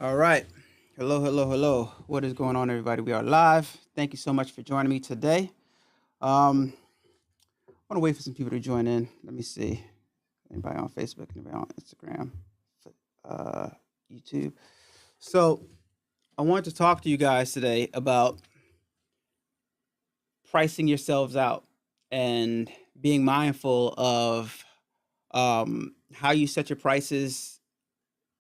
All right. Hello, hello, hello. What is going on, everybody? We are live. Thank you so much for joining me today. I want to wait for some people to join in. Let me see. Anybody on Facebook? Anybody on Instagram? Uh, YouTube? So I wanted to talk to you guys today about pricing yourselves out and being mindful of how you set your prices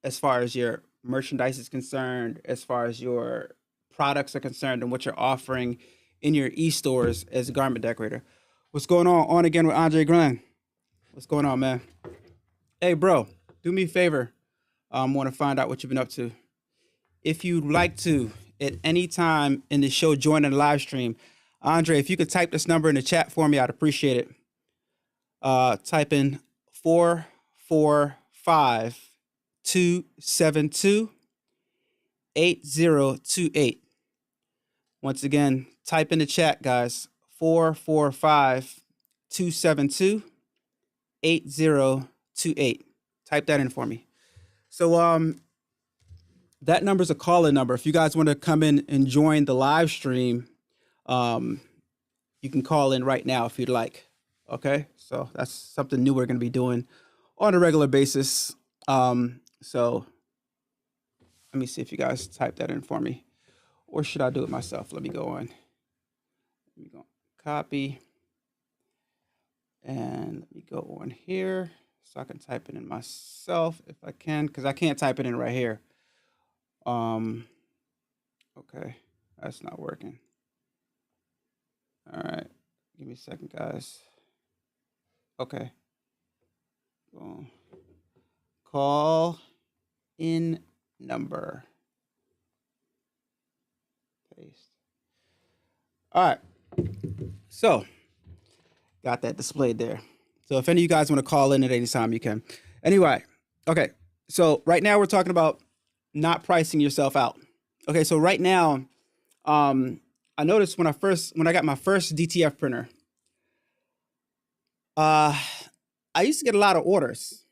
as far as your merchandise is concerned, as far as your products are concerned, and what you're offering in your e-stores as a garment decorator. What's going on? On again with Andre Glenn. What's going on, man? Hey, bro, do me a favor. Want to find out what you've been up to. If you'd like to, at any time in the show, join in the live stream. Andre, if you could type this number in the chat for me, I'd appreciate it. Type in 445-272-8028. Once again, type in the chat, guys. 445-272-8028. Type that in for me. So that number is a call-in number. If you guys want to come in and join the live stream, you can call in right now if you'd like. Okay, so that's something new we're going to be doing on a regular basis. So let me see if you guys type that in for me, or should I do it myself? Let me go on. Let me go copy, and let me go on here so I can type it in myself if I can, because I can't type it in right here. Okay, that's not working. All right, give me a second, guys. Okay. Call in number. Paste. All right. So, got that displayed there. So if any of you guys want to call in at any time, you can. Anyway, okay. So right now we're talking about not pricing yourself out. Okay. So right now, I noticed when I got my first DTF printer, I used to get a lot of orders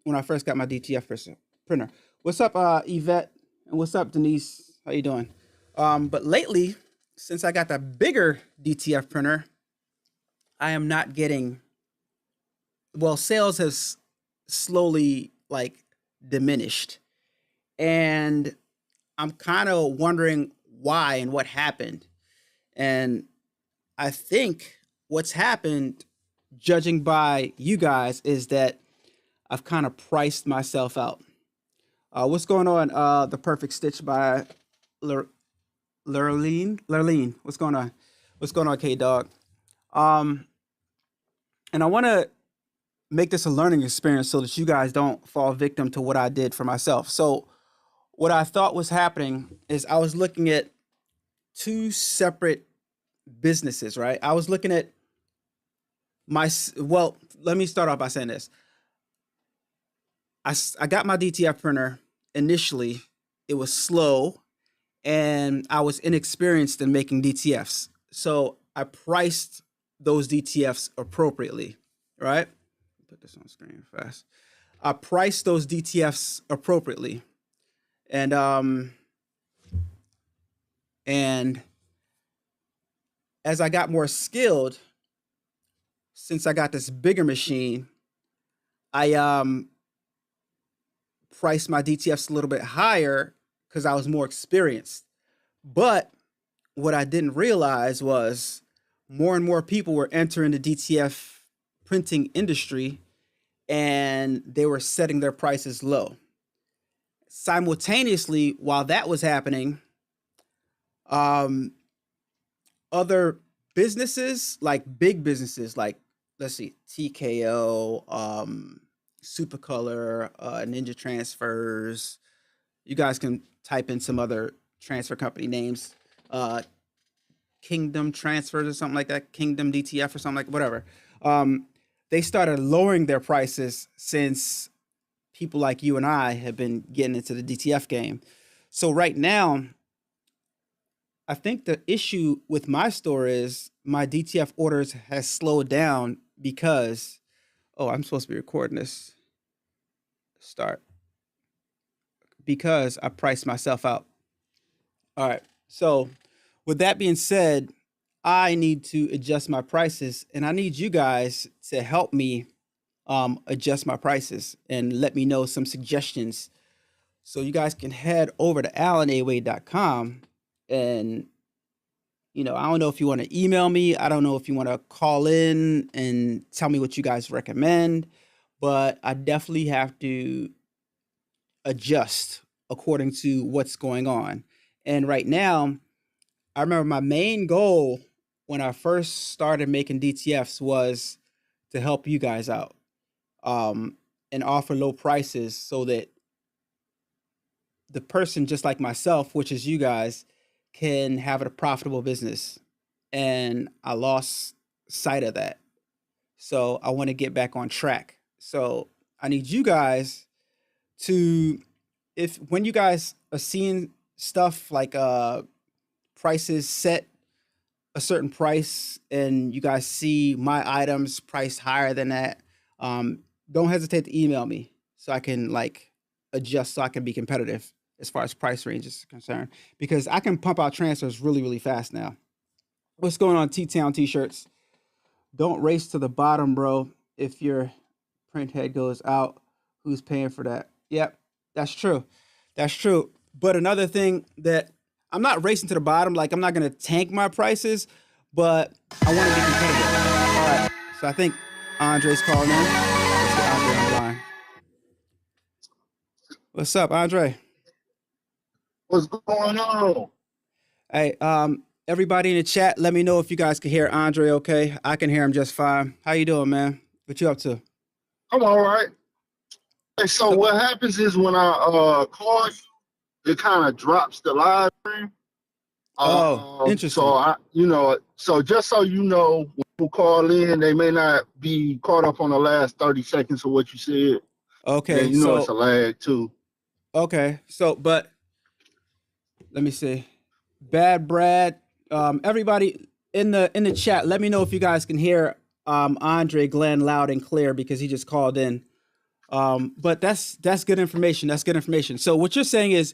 when I first got my DTF printer. What's up, Yvette? And what's up, Denise? How you doing? But lately, since I got the bigger DTF printer, I am not getting, well, sales has slowly diminished. And I'm kind of wondering why and what happened. And I think what's happened, judging by you guys, is that I've kind of priced myself out. What's going on? The Perfect Stitch by Lurleen. What's going on? What's going on, K-Dog? And I want to make this a learning experience so that you guys don't fall victim to what I did for myself. So what I thought was happening is I was looking at two separate businesses, right? I was looking at well, let me start off by saying this. I got my DTF printer initially. It was slow and I was inexperienced in making DTFs. So I priced those DTFs appropriately, right? Put this on screen fast. I priced those DTFs appropriately. And as I got more skilled, since I got this bigger machine, I priced my DTFs a little bit higher because I was more experienced. But what I didn't realize was more and more people were entering the DTF printing industry and they were setting their prices low. Simultaneously, while that was happening, other businesses, like big businesses, like let's see, TKO, Supercolor, Ninja Transfers. You guys can type in some other transfer company names, Kingdom Transfers or something like that, Kingdom DTF or something like whatever. They started lowering their prices since people like you and I have been getting into the DTF game. So right now, I think the issue with my store is my DTF orders has slowed down because, oh, I'm supposed to be recording this. Start. because I priced myself out. All right. So, with that being said, I need to adjust my prices, and I need you guys to help me adjust my prices and let me know some suggestions. So you guys can head over to allanaway.com, and I don't know if you want to email me. I don't know if you want to call in and tell me what you guys recommend, but I definitely have to adjust according to what's going on. And right now, I remember my main goal when I first started making DTFs was to help you guys out, and offer low prices so that the person just like myself, which is you guys, can have a profitable business. And I lost sight of that. So I want to get back on track. So I need you guys to, if when you guys are seeing stuff like prices set a certain price and you guys see my items priced higher than that, don't hesitate to email me so I can like adjust so I can be competitive as far as price range is concerned, because I can pump out transfers really, really fast now. What's going on, Teatown T-shirts? Don't race to the bottom, bro. If your print head goes out, who's paying for that? Yep, that's true. That's true. But another thing that I'm not racing to the bottom, like I'm not gonna tank my prices, but I want to be competitive. All right. So I think Andre's calling in. Let's get Andre on the line. What's up, Andre? What's going on? Hey, everybody in the chat, let me know if you guys can hear Andre okay. I can hear him just fine. How you doing, man? What you up to? I'm all right. Hey, so what happens is when I call you, it kind of drops the live stream. Oh, interesting. So just so you know, when people call in, they may not be caught up on the last 30 seconds of what you said. Okay, And it's a lag too. Okay, so but let me see. Bad Brad, everybody in the chat, let me know if you guys can hear Andre Glenn loud and clear because he just called in. But that's good information. That's good information. So what you're saying is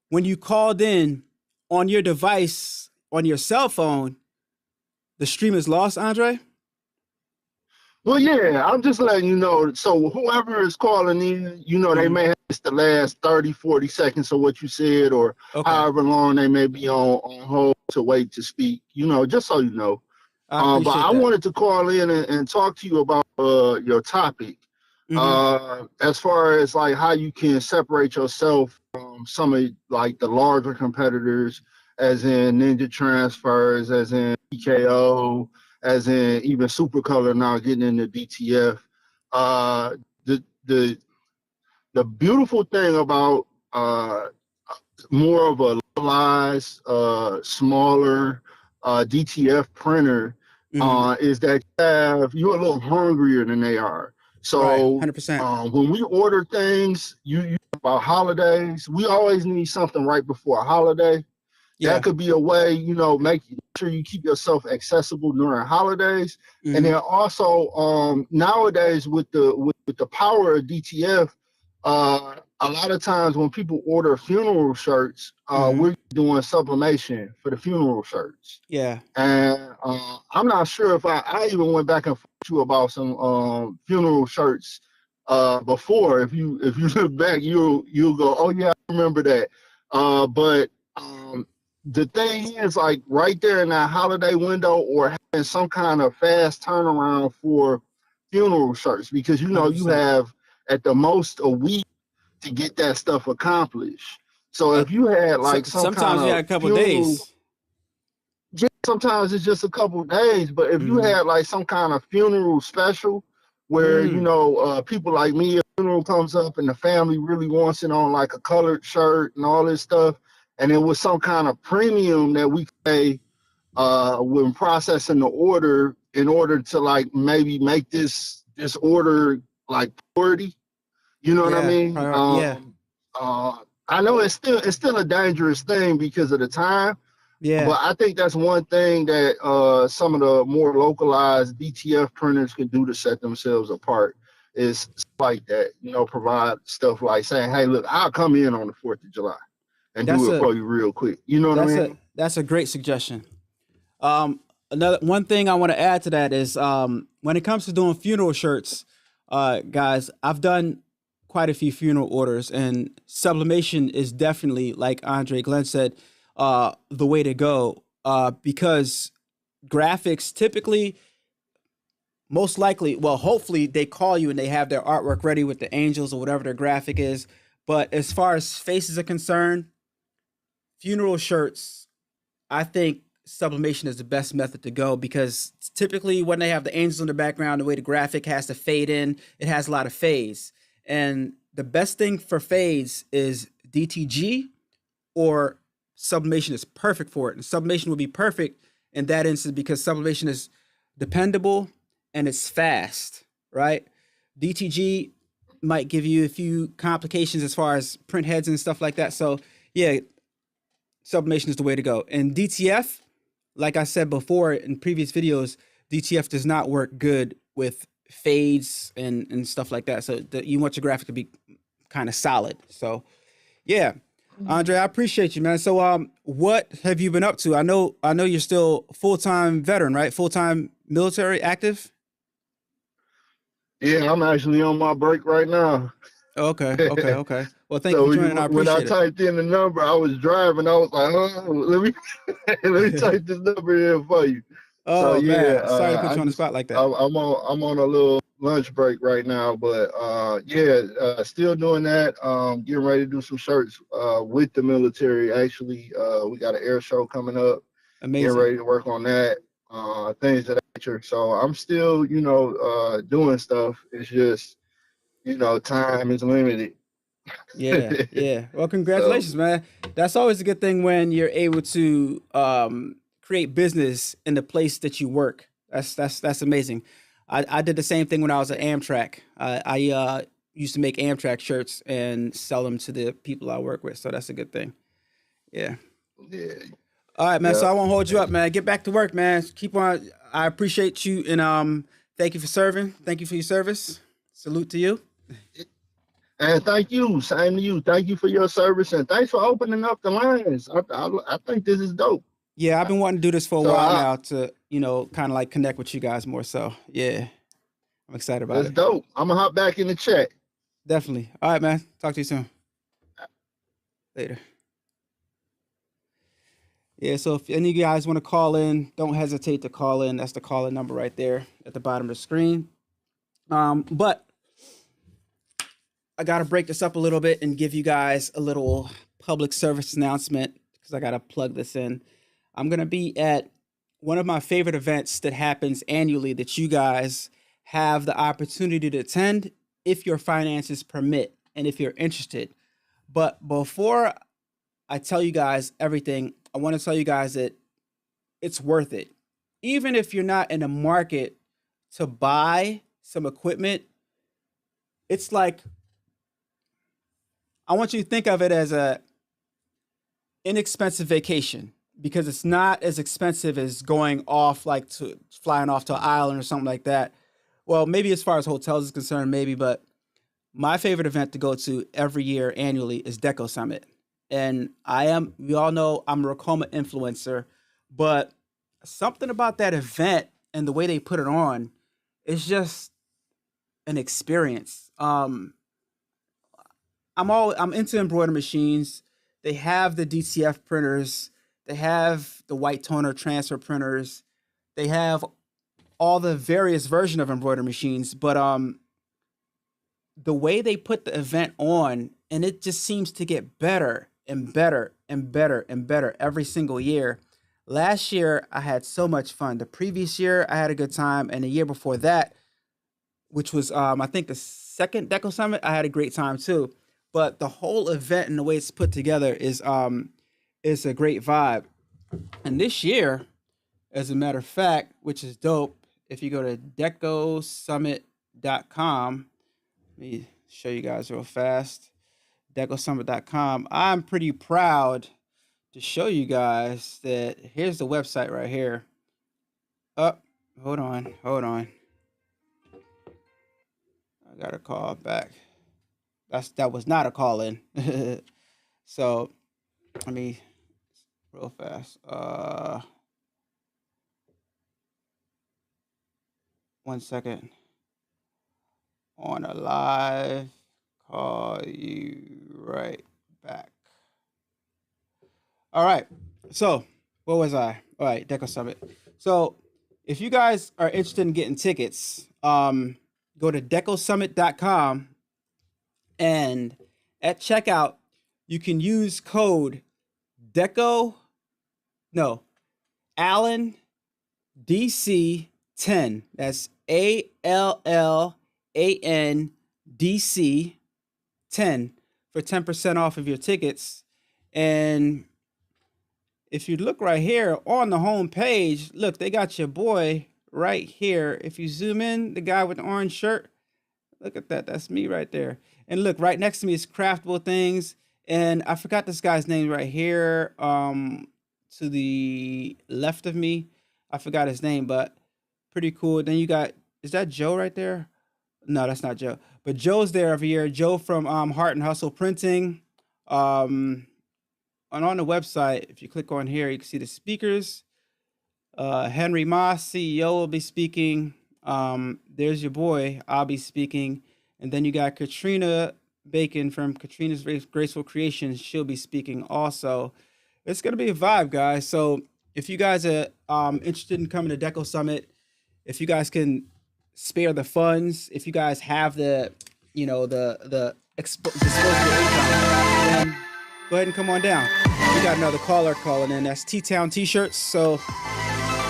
when you called in on your device, on your cell phone, the stream is lost, Andre? Well, yeah, I'm just letting you know. So whoever is calling in, they may have missed the last 30, 40 seconds of what you said, or however long they may be on hold to wait to speak, just so you know. But I wanted to call in and talk to you about your topic. As far as like how you can separate yourself from some of like the larger competitors, as in Ninja Transfers, as in PKO, as in even Supercolor now getting into DTF. The beautiful thing about more of a localized, smaller DTF printer is that you're a little hungrier than they are. So right, 100%. When we order things, you about holidays, we always need something right before a holiday. Yeah. That could be a way, make sure you keep yourself accessible during holidays. And then also nowadays with the power of DTF, a lot of times when people order funeral shirts, we're doing sublimation for the funeral shirts. Yeah. And I'm not sure if I even went back and forth you about some funeral shirts before. If you look back, you'll go, oh yeah, I remember that. But the thing is, like right there in that holiday window, or having some kind of fast turnaround for funeral shirts, because you 100%. have at the most a week to get that stuff accomplished. So if you had like sometimes you had a couple days. Yeah, sometimes it's just a couple of days. But if you had like some kind of funeral special where people like me, a funeral comes up and the family really wants it on like a colored shirt and all this stuff, and it was some kind of premium that we pay when processing the order in order to like maybe make this order like priority. You know what I mean? I know it's still a dangerous thing because of the time. Yeah. But I think that's one thing that some of the more localized DTF printers can do to set themselves apart is like that, provide stuff like saying, hey, look, I'll come in on the 4th of July and do it for you real quick. You know what I mean? That's a great suggestion. Another one thing I want to add to that is when it comes to doing funeral shirts, guys, I've done quite a few funeral orders, and sublimation is definitely, like Andre Glenn said, the way to go, because graphics typically, most likely, well, hopefully they call you and they have their artwork ready with the angels or whatever their graphic is. But as far as faces are concerned, funeral shirts, I think sublimation is the best method to go, because typically when they have the angels in the background, the way the graphic has to fade in, it has a lot of fades. And the best thing for fades is DTG, or sublimation is perfect for it. And sublimation would be perfect in that instance because sublimation is dependable and it's fast, right? DTG might give you a few complications as far as print heads and stuff like that. So yeah, sublimation is the way to go. And DTF, like I said before in previous videos, DTF does not work good with fades and stuff like that. So you want your graphic to be kind of solid. So yeah, Andre, I appreciate you, man. So what have you been up to? I know you're still full-time veteran, right? Full-time military active? Yeah, I'm actually on my break right now. Okay. Well, thank you for joining. I appreciate it. When I typed in the number, I was driving. I was like, oh, let me type this number in for you. Oh, so, yeah, man. Sorry to put you on the spot like that. I'm on a little lunch break right now, but still doing that. Getting ready to do some shirts with the military. Actually, we got an air show coming up. Amazing. Getting ready to work on that. Things of that nature. So I'm still, doing stuff. It's just, time is limited. Yeah. Well, congratulations, man. That's always a good thing when you're able to create business in the place that you work. That's amazing. I did the same thing when I was at Amtrak. I used to make Amtrak shirts and sell them to the people I work with. So that's a good thing. Yeah. All right, man. Yeah. So I won't hold you up, man. Get back to work, man. Keep on. I appreciate you, and thank you for serving. Thank you for your service. Salute to you. And thank you. Same to you. Thank you for your service, and thanks for opening up the lines. I think this is dope. Yeah, I've been wanting to do this for a while now to, kind of like connect with you guys more. So yeah, I'm excited about it. That's dope. I'm gonna hop back in the chat. Definitely. All right, man. Talk to you soon. Later. Yeah, so if any of you guys want to call in, don't hesitate to call in. That's the call-in number right there at the bottom of the screen. But I got to break this up a little bit and give you guys a little public service announcement because I got to plug this in. I'm going to be at one of my favorite events that happens annually that you guys have the opportunity to attend if your finances permit and if you're interested. But before I tell you guys everything, I want to tell you guys that it's worth it. Even if you're not in the market to buy some equipment, it's like, I want you to think of it as a inexpensive vacation because it's not as expensive as going off, like to flying off to an island or something like that. Well, maybe as far as hotels is concerned, maybe, but my favorite event to go to every year annually is Deco Summit. And we all know I'm a Ricoma influencer, but something about that event and the way they put it on is just an experience. I'm into embroidery machines. They have the DTF printers. They have the white toner transfer printers. They have all the various version of embroidery machines, but the way they put the event on, and it just seems to get better and better and better and better every single year. Last year, I had so much fun. The previous year, I had a good time. And the year before that, which was, I think, the second Deco Summit, I had a great time too. But the whole event and the way it's put together is a great vibe. And this year, as a matter of fact, which is dope, if you go to decosummit.com, let me show you guys real fast. decosummit.com. I'm pretty proud to show you guys that here's the website right here. Hold on. I got a call back. That was not a call in. So let me real fast. 1 second. On a live, call you right back. All right. So where was I? All right, Deco Summit. So if you guys are interested in getting tickets, go to decosummit.com, and at checkout you can use code Allan DC10. That's ALLANDC 10 for 10% off of your tickets. And if you look right here on the home page, look, they got your boy right here. If you zoom in, the guy with the orange shirt, look at that. That's me right there. And look, right next to me is Craftable Things. And I forgot this guy's name right here. To the left of me, I forgot his name, but pretty cool. Then you got, is that Joe right there? No, that's not Joe. But Joe's there every year. Joe from Heart and Hustle Printing. And on the website, if you click on here, you can see the speakers. Henry Moss, CEO, will be speaking. There's your boy. I'll be speaking. And then you got Katrina Bacon from Katrina's Graceful Creations. She'll be speaking also. It's going to be a vibe, guys. So if you guys are interested in coming to Deco Summit, if you guys can spare the funds, if you guys have the, the disposable income, then go ahead and come on down. We got another caller calling in. That's Teatown T-shirts. So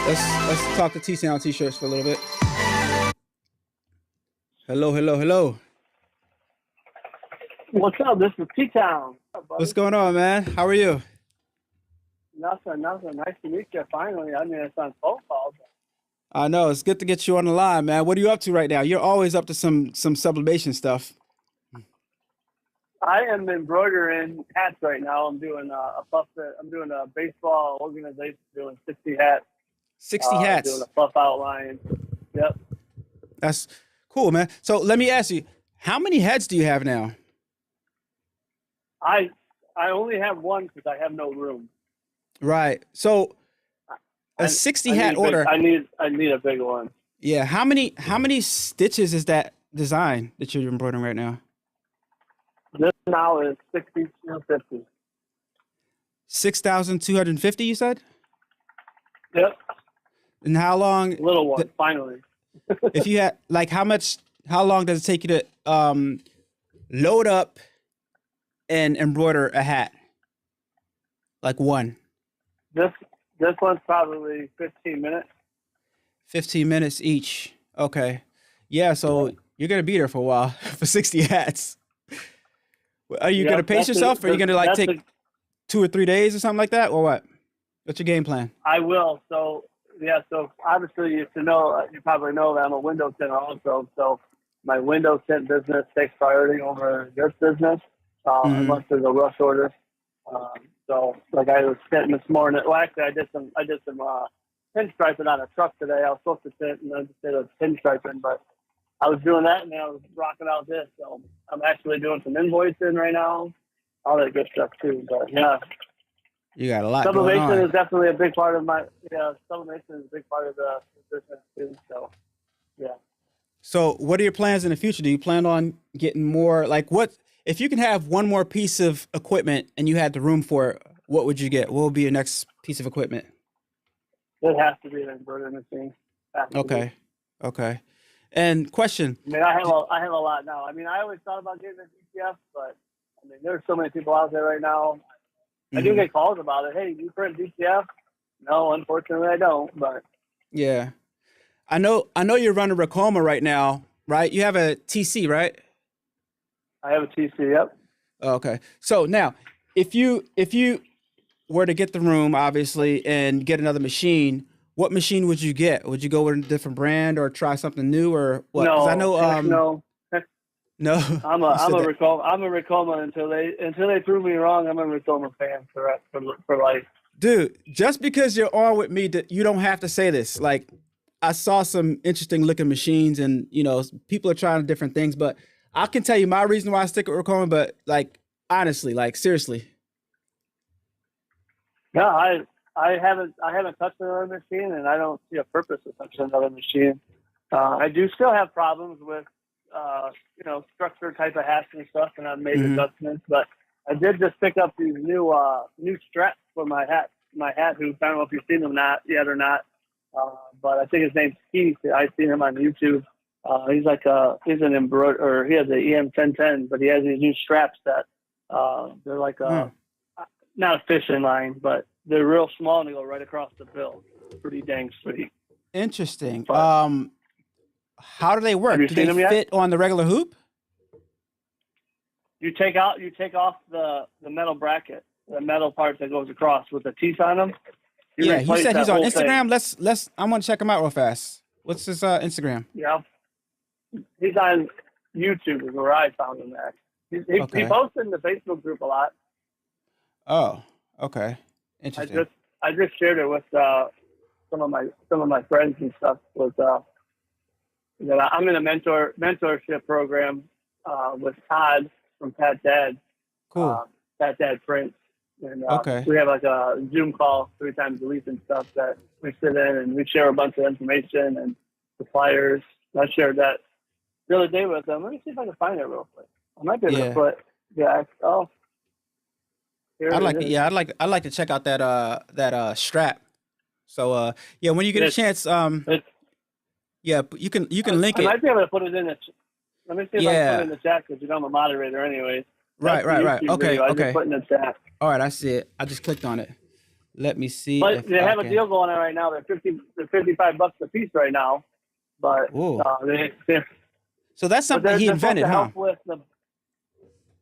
let's talk to Teatown T-shirts for a little bit. Hello. What's up? This is Teatown. What's going on, man? How are you? Nothing. Nice to meet you. Finally, I mean, it's on phone calls. I know, it's good to get you on the line, man. What are you up to right now? You're always up to some sublimation stuff. I am embroidering hats right now. I'm doing I'm doing a baseball organization doing 60 hats. 60 hats. Doing a puff outline. Yep. That's cool, man. So let me ask you, how many heads do you have now? I only have one because I have no room. Right. So a 60 hat order. I need a big one. Yeah. How many stitches is that design that you're embroidering right now? This now is 6,250. 6,250, you said? Yep. And how long? Little one, finally. If you had, like, how long does it take you to load up and embroider a hat? Like one? This one's probably 15 minutes. 15 minutes each. Okay. Yeah, so you're going to be there for a while for 60 hats. Are you going to pace yourself, or are you going to take 2 or 3 days or something like that, or what? What's your game plan? I will. So obviously you probably know that I'm a window tinter also. So my window tint business takes priority over this business, unless there's a rush order. So like I was tinting this morning. Well, actually I did some pinstriping on a truck today. I was supposed to tint and I just did a pinstriping, but I was doing that and then I was rocking out this. So I'm actually doing some invoicing right now, all that good stuff too. But yeah, you got a lot going on. Sublimation is definitely a big part of sublimation is a big part of the business too. So yeah. So what are your plans in the future? Do you plan on getting more, like, what if you can have one more piece of equipment and you had the room for it, what would you get? What would be your next piece of equipment? It has to be an embroidery machine. Okay. And question. I mean, I have a lot now. I mean, I always thought about getting a DTF, but I mean, there's so many people out there right now. I do get calls about it. Hey, do you print DTF? No, unfortunately, I don't. But yeah, I know you're running Ricoma right now, right? You have a TC, right? I have a TC. Yep. Okay. So now, if you were to get the room, obviously, and get another machine, what machine would you get? Would you go with a different brand or try something new, or what? No, 'cause I know, no. No, I'm a Ricoma until they prove me wrong. I'm a Ricoma fan for life. Dude, just because you're on with me, you don't have to say this. Like, I saw some interesting looking machines, and people are trying different things. But I can tell you my reason why I stick with Ricoma. But like honestly, like seriously. Yeah, I haven't touched another machine, and I don't see a purpose of touching another machine. I do still have problems with structure type of hats and stuff, and I've made adjustments. But I did just pick up these new straps for my hat hoop. I don't know if you've seen them yet or not. But I think his name's Keith. I've seen him on YouTube. He's an embroiderer, or he has the EM 1010, but he has these new straps that they're like not a fishing line, but they're real small and they go right across the bill. Pretty dang sweet. Interesting. But, how do they work? Do they fit on the regular hoop? You take off the metal bracket, the metal part that goes across with the teeth on them. You said he's on Instagram. Let's. I'm gonna check him out real fast. What's his Instagram? Yeah, he's on YouTube. Is where I found him at. He posts in the Facebook group a lot. Oh, okay, interesting. I just shared it with some of my friends and stuff. I'm in a mentorship program with Todd from Pat Dad. Cool. Pat Dad Prince. And okay. We have like a Zoom call 3 times a week and stuff that we sit in and we share a bunch of information and the flyers. I shared that the other day with them. Let me see if I can find it real quick. I might be able to put I'd like it. Yeah, I'd like to check out that strap. So when you get a chance, you can link it. I might be able to put it in the. Let me see if I can put it in the chat because I'm a moderator anyways. Right. Okay. I just put in the chat. All right, I see it. I just clicked on it. Let me see. But they have a deal going on right now. They're $55 a piece right now. But so that's something he invented, huh?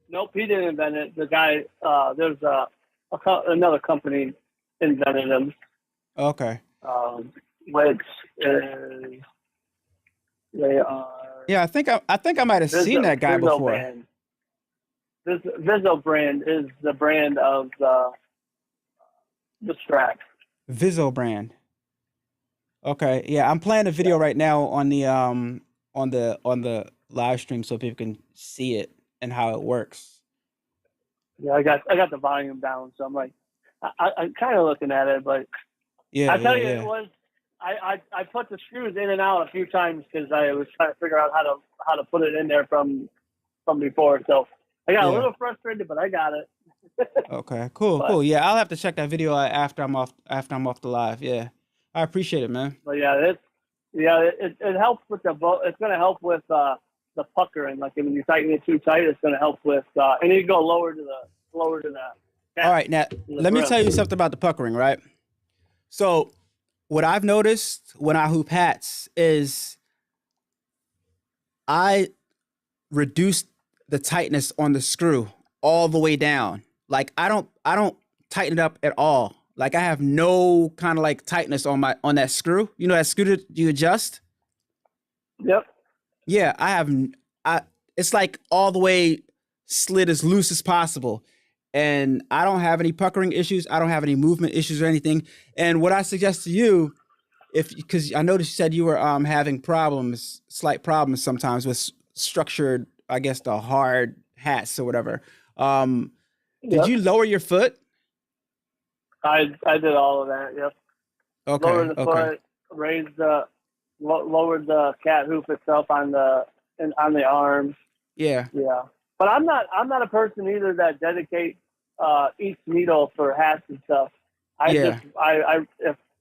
Nope, he didn't invent it. The guy, there's another company invented them. Okay. Which is they are. Yeah, I think I might have seen that guy before. Brand. This Vizzo brand is the brand of the strap. Vizzo brand. Okay, yeah, I'm playing a video right now on the live stream so people can see it and how it works. Yeah, I got the volume down, so I'm like, I'm kind of looking at it, but I tell you, it was. I put the screws in and out a few times because I was trying to figure out how to put it in there from before. So I got a little frustrated, but I got it. Okay, cool. Yeah, I'll have to check that video after I'm off the live. Yeah, I appreciate it, man. But it helps with the boat. It's going to help with the puckering. Like when you tighten it too tight, it's going to help with and you go lower to the. All right, now let me tell you something about the puckering, right? So what I've noticed when I hoop hats is I reduce the tightness on the screw all the way down. Like I don't tighten it up at all. Like I have no kind of like tightness on that screw. You know that screw that you adjust? Yep. Yeah, it's like all the way slid as loose as possible. And I don't have any puckering issues. I don't have any movement issues or anything. And what I suggest to you, because I noticed you said you were having slight problems sometimes with structured, I guess, the hard hats or whatever. Did you lower your foot? I did all of that. Yep. Okay. Lowered the foot, lowered the cat hoop itself on the arms. Yeah. Yeah. But I'm not a person either that dedicates each needle for hats and stuff.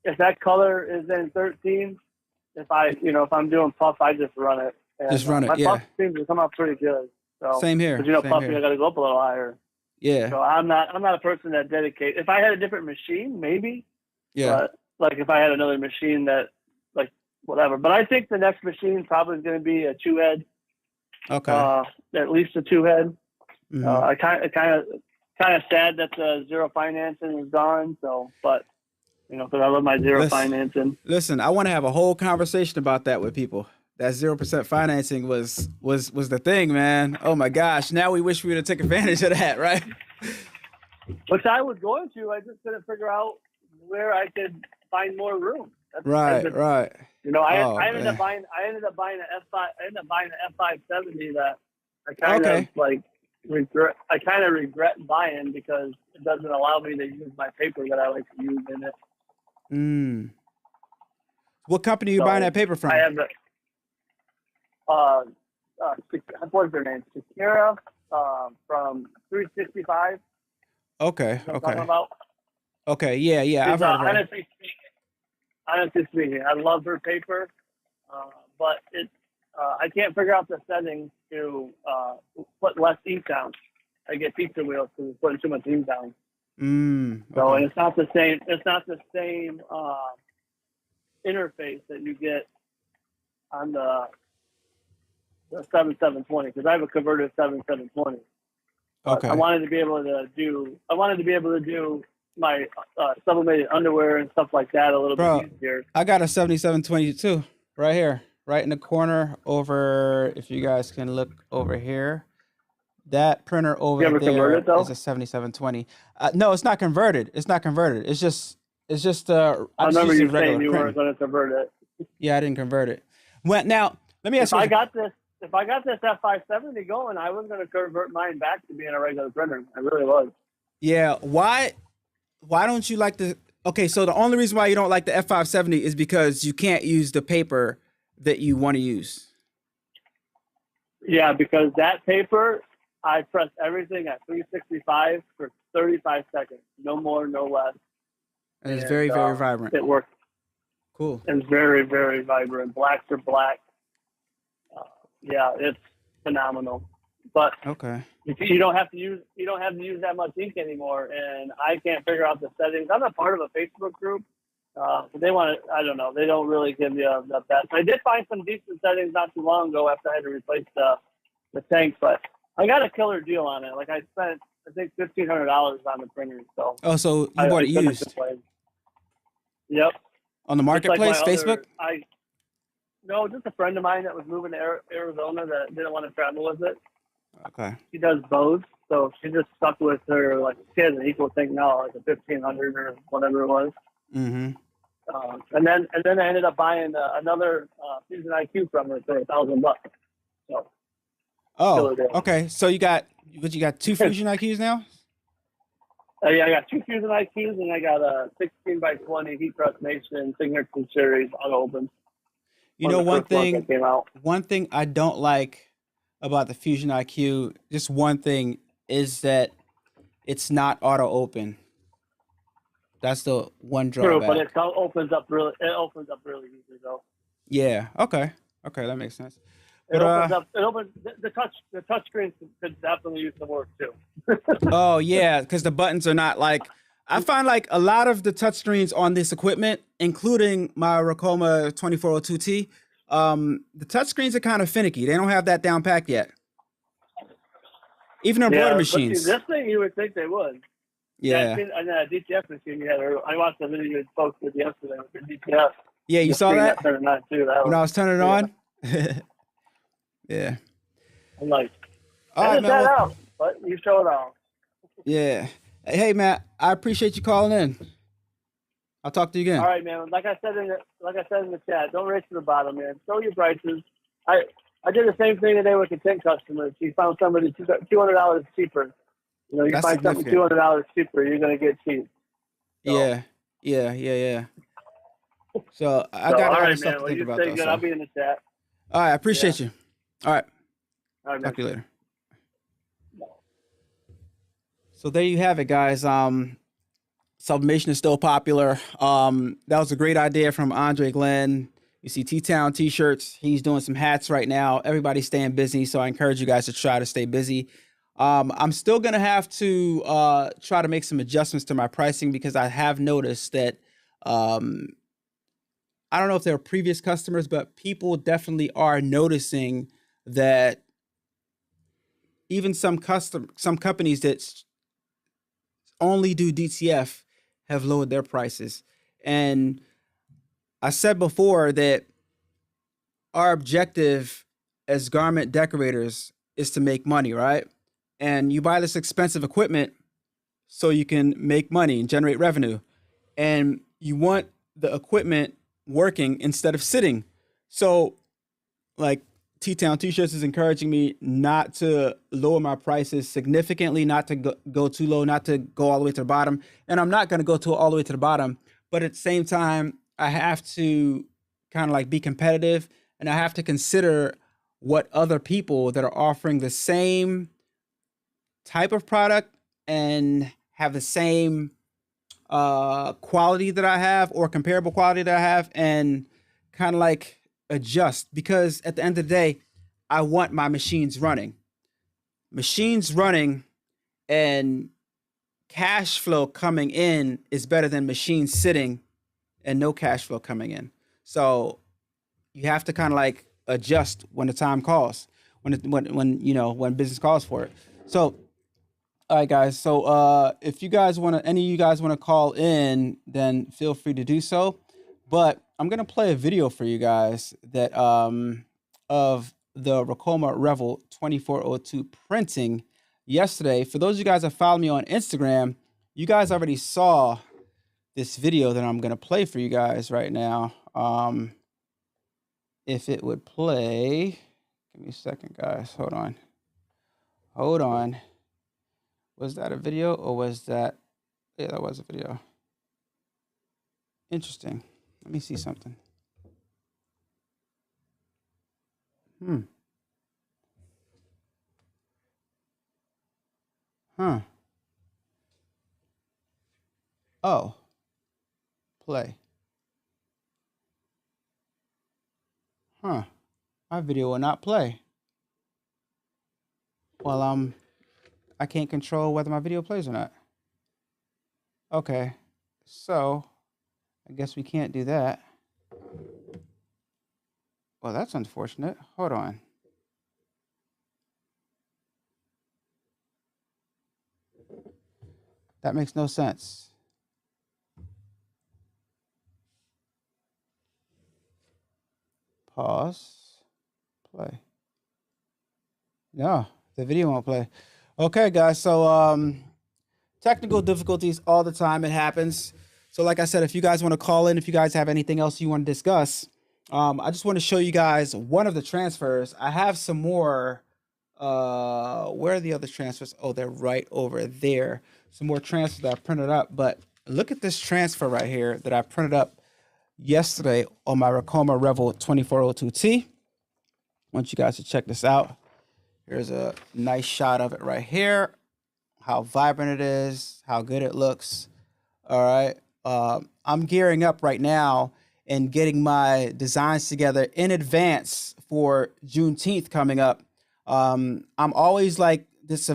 If that color is in 13, if I'm doing puff, I just run it. And just run it. My puff seems to come out pretty good. So same here. Because puffing, I got to go up a little higher. Yeah. So I'm not a person that dedicates. If I had a different machine, maybe. Yeah. But like if I had another machine that like whatever. But I think the next machine probably is going to be a 2-head. Okay. At least a 2-head. Mm-hmm. I kind of sad that the zero financing is gone. So, but because I love my zero financing. Listen, I want to have a whole conversation about that with people. That 0% financing was the thing, man. Oh my gosh! Now we wish we would have taken advantage of that, right? Which I was going to. I just couldn't figure out where I could find more room. Right. You know, I ended up buying an F5. I ended up buying an F570 that I kind of regret. I kind of regret buying because it doesn't allow me to use my paper that I like to use in it. What company are you buying that paper from? I have the what's their name? Shakira from 365. Okay. You know what I'm talking about? Okay. Yeah. I've heard of her. Honestly speaking, I love her paper, but I can't figure out the settings to put less ink down. I get pizza wheels because it's putting too much ink down. Okay. So and it's not the same. It's not the same interface that you get on the 7720 because I have a converted 7720. Okay. I wanted to be able to do my sublimated underwear and stuff like that a little bit easier. I got a 7722 right here, right in the corner over. If you guys can look over here, that printer over there is a 7720. No, it's not converted. It's just. I remember you saying you were going to convert it. Yeah, I didn't convert it. Well, now let me ask you. If I got this F570 going, I was going to convert mine back to being a regular printer. I really was. Yeah. Why don't you like the? Okay, so the only reason why you don't like the F570 is because you can't use the paper that you want to use. Yeah, because that paper, I press everything at 365 for 35 seconds. No more, no less. And it's very, very vibrant. It works. Cool. It's very, very vibrant. Blacks are black. Yeah, it's phenomenal. But you don't have to use that much ink anymore. And I can't figure out the settings. I'm not part of a Facebook group. They want to. I don't know. They don't really give you the best. I did find some decent settings not too long ago after I had to replace the tank, but I got a killer deal on it. Like I spent, I think $1,500 on the printer. So so you bought it used? Yep. On the marketplace, Facebook? No, just a friend of mine that was moving to Arizona that didn't want to travel with it. Okay. She does bows, so she just stuck with her. Like she has an equal thing now, like a 1,500 or whatever it was. Mm-hmm. And then I ended up buying another Fusion IQ from her for $1,000. So. Okay. So you got two Fusion IQs now? Yeah, I got two Fusion IQs and I got a 16x20 heat press Nation Signature Series auto open. You know, one thing I don't like about the Fusion IQ, just one thing, is that it's not auto open. That's the one drawback. True, but it opens up really easy though. Yeah. Okay, that makes sense. It opens. The touch screen could definitely use some work too. Oh yeah, because the buttons are not like. I find like a lot of the touch screens on this equipment, including my Ricoma 2402T, the touch screens are kind of finicky. They don't have that down packed yet. Even embroidery machines. This thing you would think they would. Yeah. And a DTF machine you had. I watched the video you posted yesterday with the DTF. Yeah, you saw that? When I was turning it on? Yeah. I'm like, edit that out, but you show it all. Yeah. Hey, Matt, I appreciate you calling in. I'll talk to you again. All right, man. Like I said in the chat, don't race to the bottom, man. Show your prices. I did the same thing today with the 10 customers. You found somebody $200 cheaper. You know, you That's find something $200 cheaper, you're gonna get cheap. So. Yeah. So I got all right, stuff man. to think about. Good. I'll be in the chat. All right, I appreciate you. All right. Talk to you later. So there you have it, guys. Sublimation is still popular. That was a great idea from Andre Glenn. You see Teatown T-shirts. He's doing some hats right now. Everybody's staying busy, so I encourage you guys to try to stay busy. I'm still going to have to try to make some adjustments to my pricing because I have noticed that I don't know if they're previous customers, but people definitely are noticing that even some companies that only do DTF have lowered their prices. And I said before that our objective as garment decorators is to make money, right? And you buy this expensive equipment so you can make money and generate revenue. And you want the equipment working instead of sitting. So like Teatown T-shirts is encouraging me not to lower my prices significantly, not to go too low, not to go all the way to the bottom. And I'm not going to go all the way to the bottom. But at the same time, I have to kind of like be competitive, and I have to consider what other people that are offering the same type of product and have the same quality that I have, or comparable quality that I have, and kind of like adjust. Because at the end of the day, I want my machines running. Machines running and cash flow coming in is better than machines sitting and no cash flow coming in. So you have to kind of like adjust when the time calls, when business calls for it. So all right, guys. So if you guys want to, any of you guys want to call in, then feel free to do so. But I'm gonna play a video for you guys that of the Ricoma Revel 2402 printing yesterday. For those of you guys that follow me on Instagram, you guys already saw this video that I'm gonna play for you guys right now. If it would play, give me a second, guys. Hold on. Was that a video, or was that? Yeah, that was a video. Interesting. Let me see something. Huh. Oh. Play. Huh. My video will not play. Well, I can't control whether my video plays or not. Okay. So, I guess we can't do that. Well, that's unfortunate. Hold on. That makes no sense. Pause. Play. No, the video won't play. Okay, guys. So, technical difficulties all the time. It happens. So like I said, if you guys want to call in, if you guys have anything else you want to discuss, I just want to show you guys one of the transfers. I have some more. Where are the other transfers? Oh, they're right over there. Some more transfers that I printed up. But look at this transfer right here that I printed up yesterday on my Ricoma Revel 2402T. I want you guys to check this out. Here's a nice shot of it right here. How vibrant it is, how good it looks. All right. I'm gearing up right now and getting my designs together in advance for Juneteenth coming up. I'm always like this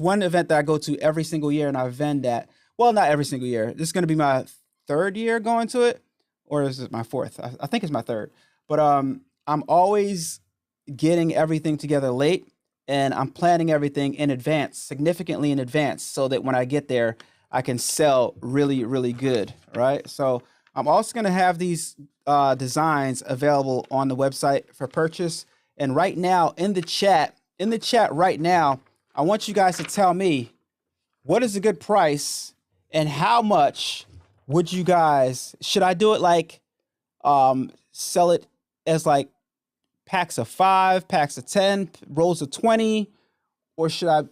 one event that I go to every single year, and I vend that. Well, not every single year. This is going to be my third year going to it, or is it my fourth? I think it's my third. But I'm always getting everything together late, and I'm planning everything in advance, significantly in advance, so that when I get there, I can sell really, really good, right? So I'm also going to have these designs available on the website for purchase. And right now in the chat right now, I want you guys to tell me what is a good price and how much would you guys, should I do it like, sell it as like packs of 5, packs of 10, rolls of 20, or should I?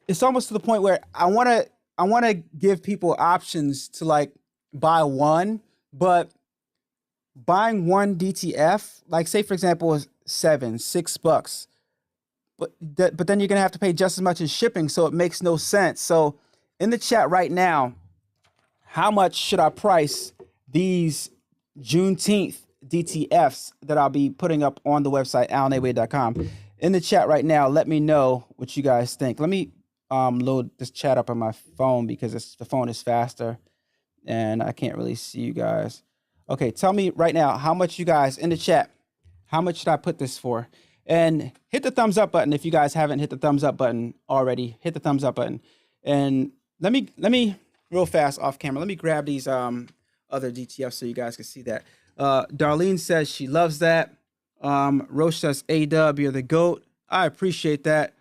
It's almost to the point where I want to give people options to like buy one, but buying one DTF, like say for example, is $6, but then you're gonna have to pay just as much as shipping, so it makes no sense. So in the chat right now, how much should I price these Juneteenth DTFs that I'll be putting up on the website, AllanAwade.com? In the chat right now, let me know what you guys think. Let me load this chat up on my phone because the phone is faster and I can't really see you guys. Okay, tell me right now how much you guys in the chat, how much should I put this for? And hit the thumbs up button if you guys haven't hit the thumbs up button already. Hit the thumbs up button. And let me real fast off camera, let me grab these other DTFs so you guys can see that. Darlene says she loves that. Roche says, A-Dubb, you're the GOAT. I appreciate that.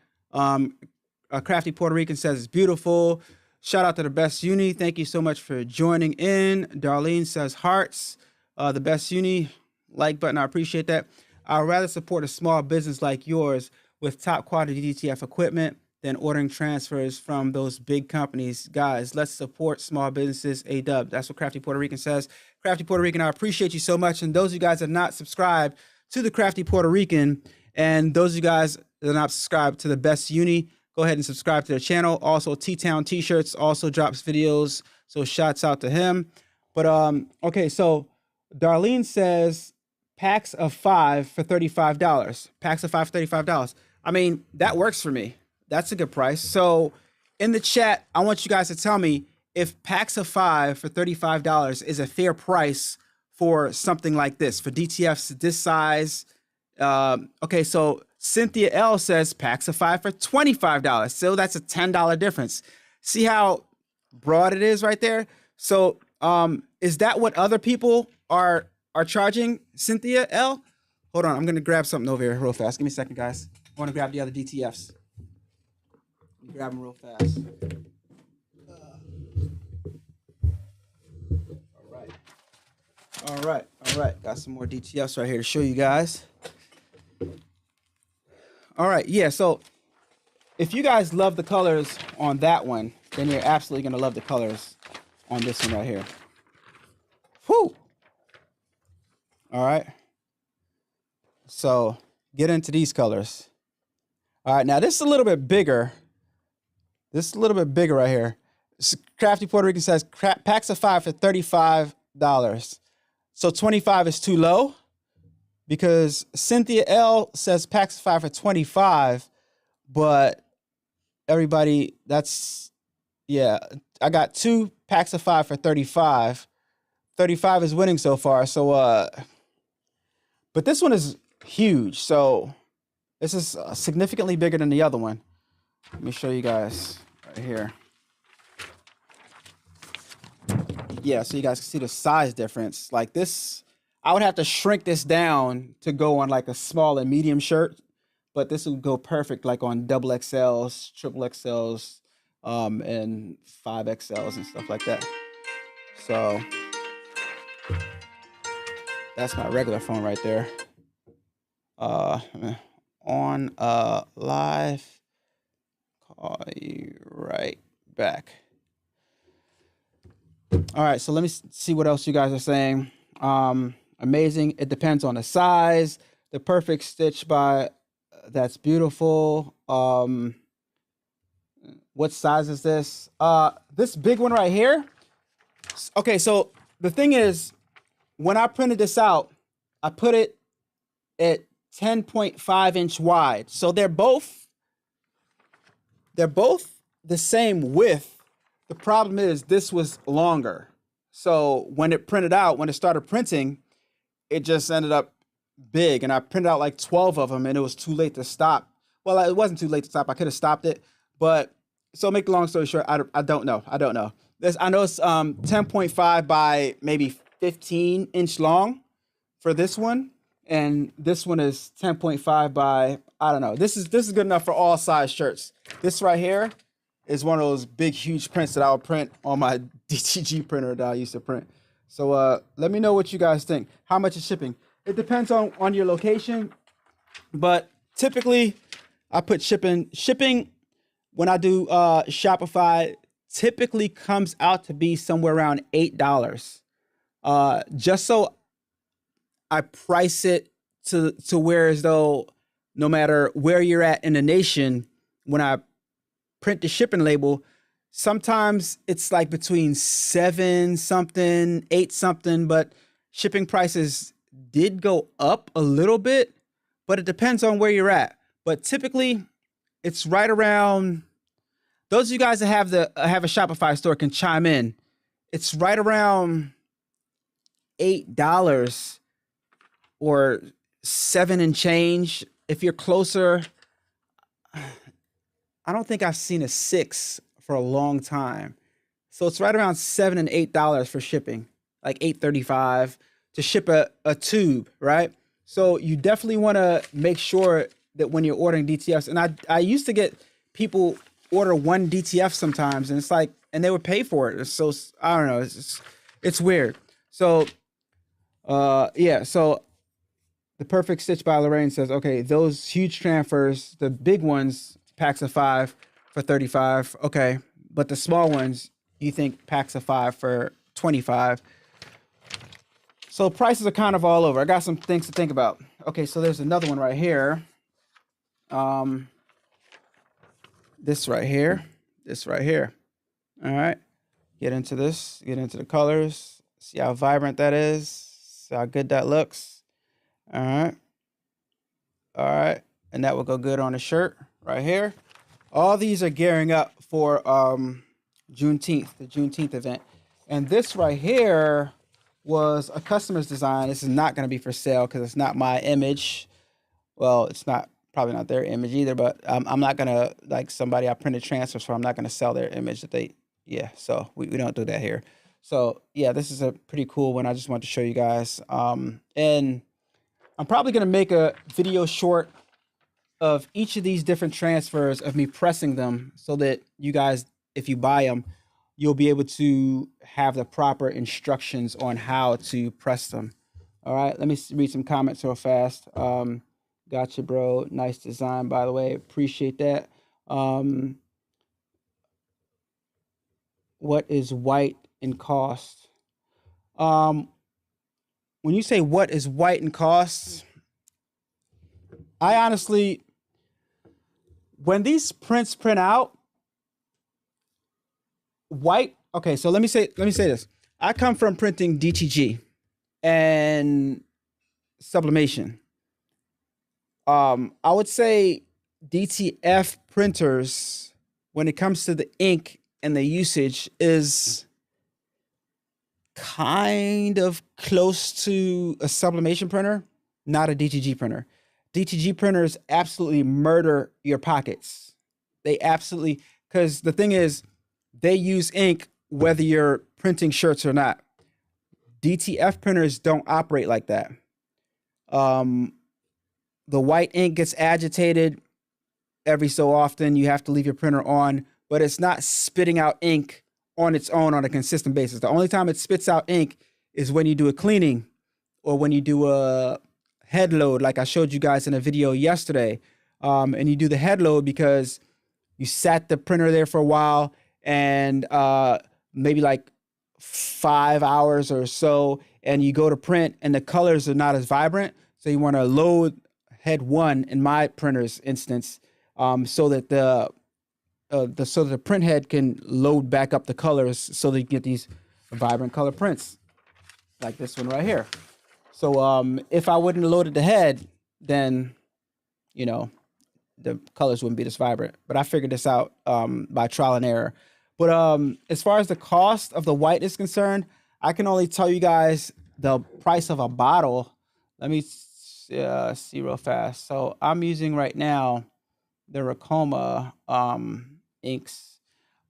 Crafty Puerto Rican says it's beautiful. Shout out to the best uni. Thank you so much for joining in. Darlene says hearts. The best uni like button. I appreciate that. I'd rather support a small business like yours with top quality DTF equipment than ordering transfers from those big companies. Guys, let's support small businesses. A-Dubb. That's what Crafty Puerto Rican says. Crafty Puerto Rican, I appreciate you so much. And those of you guys that are not subscribed to the Crafty Puerto Rican, and those of you guys that are not subscribed to the best uni, go ahead and subscribe to their channel. Also, Teatown T-shirts also drops videos, so shouts out to him. But okay, so Darlene says packs of 5 for $35. Packs of 5 for $35. I mean, that works for me. That's a good price. So in the chat, I want you guys to tell me if packs of 5 for $35 is a fair price for something like this, for DTFs this size. Okay, so Cynthia L says packs of 5 for $25. So that's a $10 difference. See how broad it is right there? So is that what other people are charging, Cynthia L? Hold on, I'm gonna grab something over here real fast. Give me a second, guys. I wanna grab the other DTFs. Grab them real fast. All right. Got some more DTFs right here to show you guys. All right, yeah, so if you guys love the colors on that one, then you're absolutely gonna love the colors on this one right here. Whew. All right. So get into these colors. All right, now this is a little bit bigger. This is a little bit bigger right here. Crafty Puerto Rican says packs of 5 for $35. So 25 is too low because Cynthia L says packs of 5 for 25, but everybody, that's, yeah, I got 2 packs of 5 for 35. 35 is winning so far. So, but this one is huge. So this is significantly bigger than the other one. Let me show you guys right here. Yeah, so you guys can see the size difference. Like this, I would have to shrink this down to go on like a small and medium shirt, but this would go perfect like on double XLs, triple XLs, and 5XLs and stuff like that. So that's my regular phone right there. On live, call you right back. All right, so let me see what else you guys are saying. Amazing. It depends on the size. The perfect stitch by that's beautiful. What size is this? This big one right here. Okay, so the thing is, when I printed this out, I put it at 10.5 inch wide. So they're both the same width. The problem is this was longer. So when it printed out, when it started printing, it just ended up big. And I printed out like 12 of them and it was too late to stop. Well, it wasn't too late to stop. I could have stopped it. But so make the long story short, I don't know. I know it's 10.5 by maybe 15 inch long for this one. And this one is 10.5 by, I don't know. This is good enough for all size shirts. This right here is one of those big, huge prints that I'll print on my DTG printer that I used to print. So let me know what you guys think. How much is shipping? It depends on your location, but typically I put shipping. Shipping when I do Shopify typically comes out to be somewhere around $8. Just so I price it to where as though no matter where you're at in the nation, when I print the shipping label, sometimes it's like between 7 something, 8 something, but shipping prices did go up a little bit, but it depends on where you're at. But typically it's right around, those of you guys that have a Shopify store can chime in. It's right around $8 or 7 and change. If you're closer, I don't think I've seen a 6 for a long time. So it's right around $7 and $8 for shipping, like $8.35 to ship a tube, right? So you definitely want to make sure that when you're ordering DTFs, and I used to get people order one DTF sometimes, and it's like, and they would pay for it. So I don't know, it's weird. So Yeah, so the Perfect Stitch by Lorraine says, okay, those huge transfers, the big ones, packs of 5 for 35. Okay, but the small ones, you think packs of 5 for 25. So prices are kind of all over. I got some things to think about. Okay, so there's another one right here. This right here. This right here. All right. Get into this. Get into the colors. See how vibrant that is. See how good that looks. All right. All right. And that will go good on a shirt right here. All these are gearing up for Juneteenth, the Juneteenth event. And this right here was a customer's design. This is not going to be for sale because it's not my image. Well, it's not probably not their image either, but I'm not going to, like somebody I printed transfers for, I'm not going to sell their image that they, yeah, so we don't do that here. So yeah, this is a pretty cool one. I just wanted to show you guys. And I'm probably going to make a video short of each of these different transfers of me pressing them so that you guys, if you buy them, you'll be able to have the proper instructions on how to press them. All right, let me read some comments real fast. Gotcha, bro. Nice design, by the way. Appreciate that. What is white in cost? When you say what is white in cost, I honestly, when these prints print out, white. Okay, so let me say this. I come from printing DTG and sublimation. I would say DTF printers, when it comes to the ink and the usage, is kind of close to a sublimation printer, not a DTG printer. DTG printers absolutely murder your pockets. They absolutely, because the thing is, they use ink whether you're printing shirts or not. DTF printers don't operate like that. The white ink gets agitated every so often. You have to leave your printer on, but it's not spitting out ink on its own on a consistent basis. The only time it spits out ink is when you do a cleaning or when you do a head load, like I showed you guys in a video yesterday. And you do the head load because you sat the printer there for a while and maybe like 5 hours or so, and you go to print and the colors are not as vibrant. So you want to load head 1 in my printer's instance, so that the print head can load back up the colors so that you get these vibrant color prints like this one right here. So if I wouldn't have loaded the head, then, you know, the colors wouldn't be this vibrant. But I figured this out by trial and error. But as far as the cost of the white is concerned, I can only tell you guys the price of a bottle. Let me see real fast. So I'm using right now the Ricoma inks,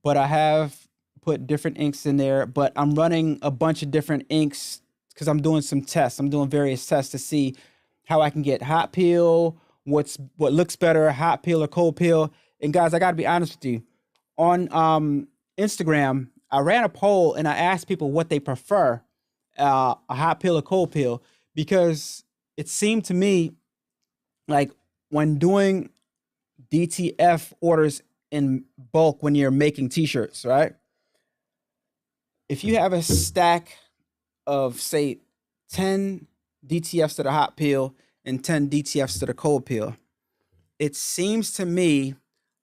but I have put different inks in there, but I'm running a bunch of different inks because I'm doing some tests. I'm doing various tests to see how I can get hot peel, what looks better, hot peel or cold peel. And guys, I got to be honest with you. On Instagram, I ran a poll and I asked people what they prefer, a hot peel or cold peel, because it seemed to me like when doing DTF orders in bulk, when you're making t-shirts, right? If you have a stack of, say, 10 DTFs that are hot peel and 10 DTFs that are cold peel, it seems to me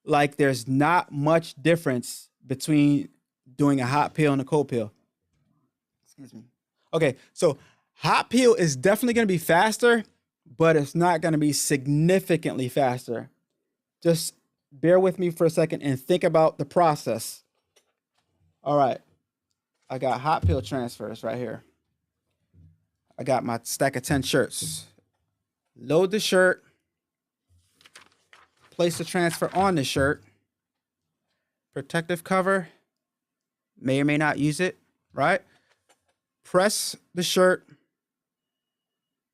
like there's not much difference between doing a hot peel and a cold peel. Excuse me. Okay, so hot peel is definitely going to be faster, but it's not going to be significantly faster. Just bear with me for a second and think about the process. All right, I got hot peel transfers right here. I got my stack of 10 shirts. Load the shirt. Place the transfer on the shirt. Protective cover. May or may not use it, right? Press the shirt.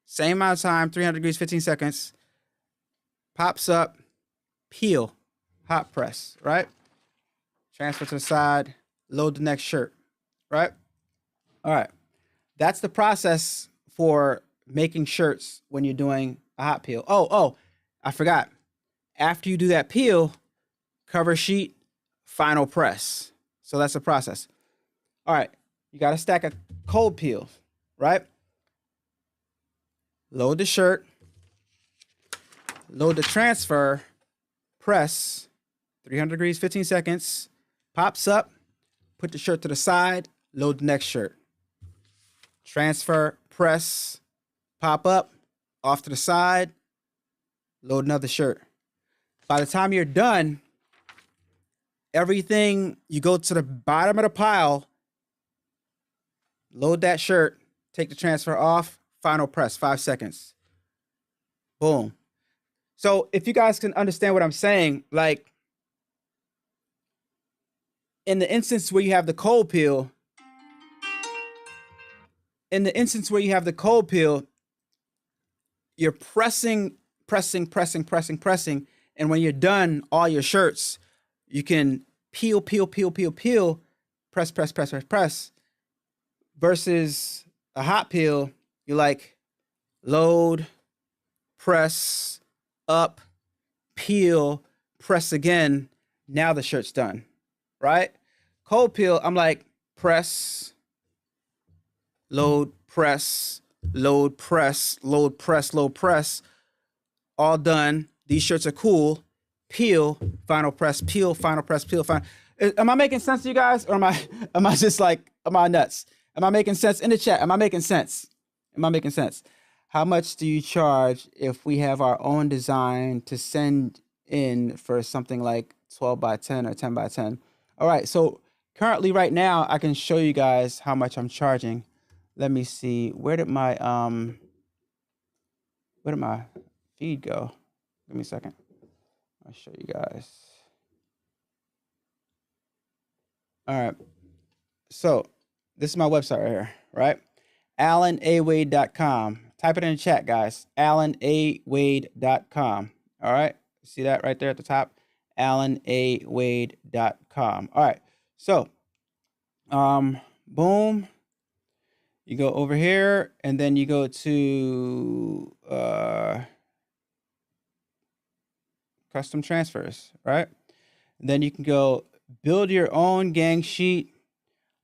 Same amount of time, 300 degrees, 15 seconds. Pops up. Peel. Hot press, right? Transfer to the side. Load the next shirt, right? All right. That's the process for making shirts when you're doing a hot peel. Oh, I forgot. After you do that peel, cover sheet, final press. So that's the process. All right, you got a stack of cold peel, right? Load the shirt, load the transfer, press, 300 degrees, 15 seconds, pops up, put the shirt to the side, load the next shirt. Transfer, press, pop up, off to the side, load another shirt. By the time you're done, everything, you go to the bottom of the pile, load that shirt, take the transfer off, final press, 5 seconds. Boom. So if you guys can understand what I'm saying, like in the instance where you have the cold peel, you're pressing. And when you're done, all your shirts, you can peel, press. Versus a hot peel, you like load, press, up, peel, press again. Now the shirt's done, right? Cold peel, I'm like press, load, press, load, press, load, press, load, press. All done. These shirts are cool. Peel, final press, peel, final press, peel, final. Am I making sense to you guys? Or am I just like, am I nuts? Am I making sense in the chat? Am I making sense? How much do you charge if we have our own design to send in for something like 12 by 10 or 10 by 10? All right, so currently right now, I can show you guys how much I'm charging. Let me see, where did my feed go? Give me a second. I'll show you guys. All right, so this is my website right here, right? AllanAWade.com. Type it in the chat, guys. AllanAWade.com. All right. See that right there at the top? AllanAWade.com. All right. So, boom. You go over here and then you go to custom transfers, right? And then you can go build your own gang sheet,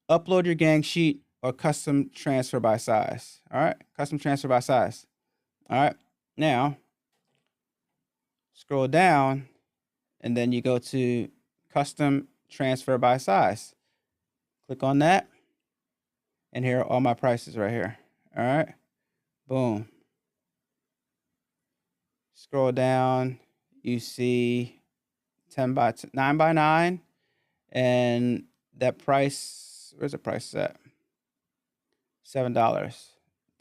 upload your gang sheet, or custom transfer by size. All right, custom transfer by size. All right, now scroll down and then you go to custom transfer by size. Click on that. And here are all my prices right here. All right, boom. Scroll down, you see 9 by 9. And that price, where's the price at? $7.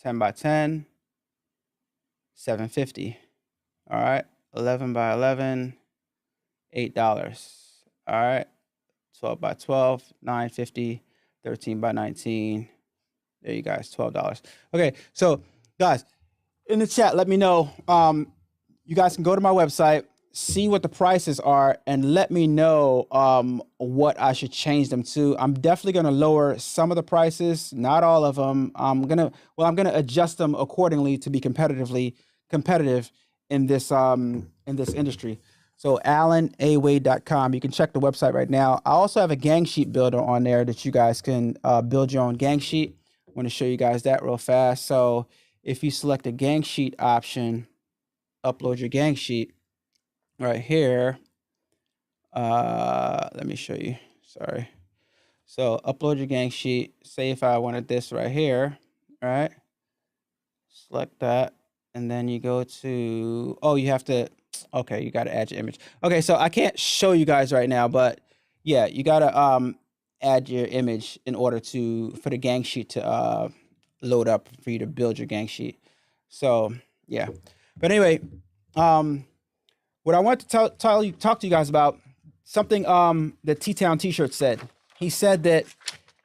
10 by 10, $7.50. All right, 11 by 11, $8. All right, 12 by 12, $9.50. 13 by 19, there you guys, $12. Okay, so guys, in the chat, let me know. You guys can go to my website, see what the prices are, and let me know what I should change them to. I'm definitely going to lower some of the prices, not all of them. I'm gonna adjust them accordingly to be competitive in this industry. So AllanAWade.com. You can check the website right now. I also have a gang sheet builder on there that you guys can build your own gang sheet. I want to show you guys that real fast. So if you select the gang sheet option, upload your gang sheet right here. Let me show you. Sorry. So upload your gang sheet. Say if I wanted this right here, all right? Select that. And then you go to, you have to, okay, you got to add your image. Okay, so I can't show you guys right now, but yeah, you got to add your image in order for the gang sheet to load up for you to build your gang sheet. So yeah, but anyway, what I want to talk to you guys about, something that Teatown T-shirts said. He said that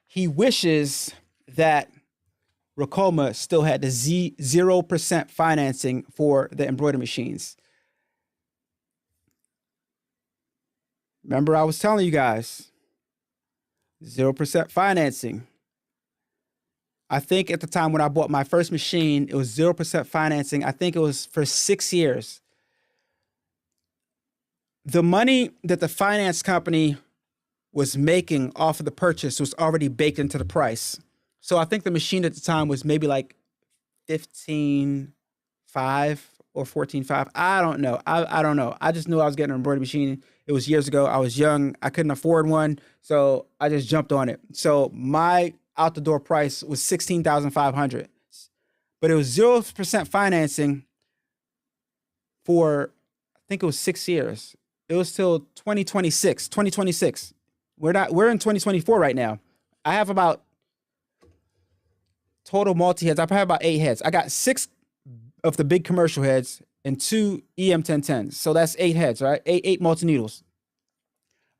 he wishes that Ricoma still had the 0% financing for the embroidery machines. Remember, I was telling you guys, 0% financing. I think at the time when I bought my first machine, it was 0% financing. I think it was for 6 years. The money that the finance company was making off of the purchase was already baked into the price. So I think the machine at the time was maybe like 15.5 or 14.5. I don't know. I don't know. I just knew I was getting an embroidery machine. It was years ago. I was young. I couldn't afford one. So I just jumped on it. So my out the door price was $16,500, but it was 0% financing for, I think it was 6 years. It was till 2026. We're in 2024 right now. I have about total multi-heads. I probably have about 8 heads. I got 6 of the big commercial heads and 2 EM1010s. So that's 8 heads, right? Eight multi-needles.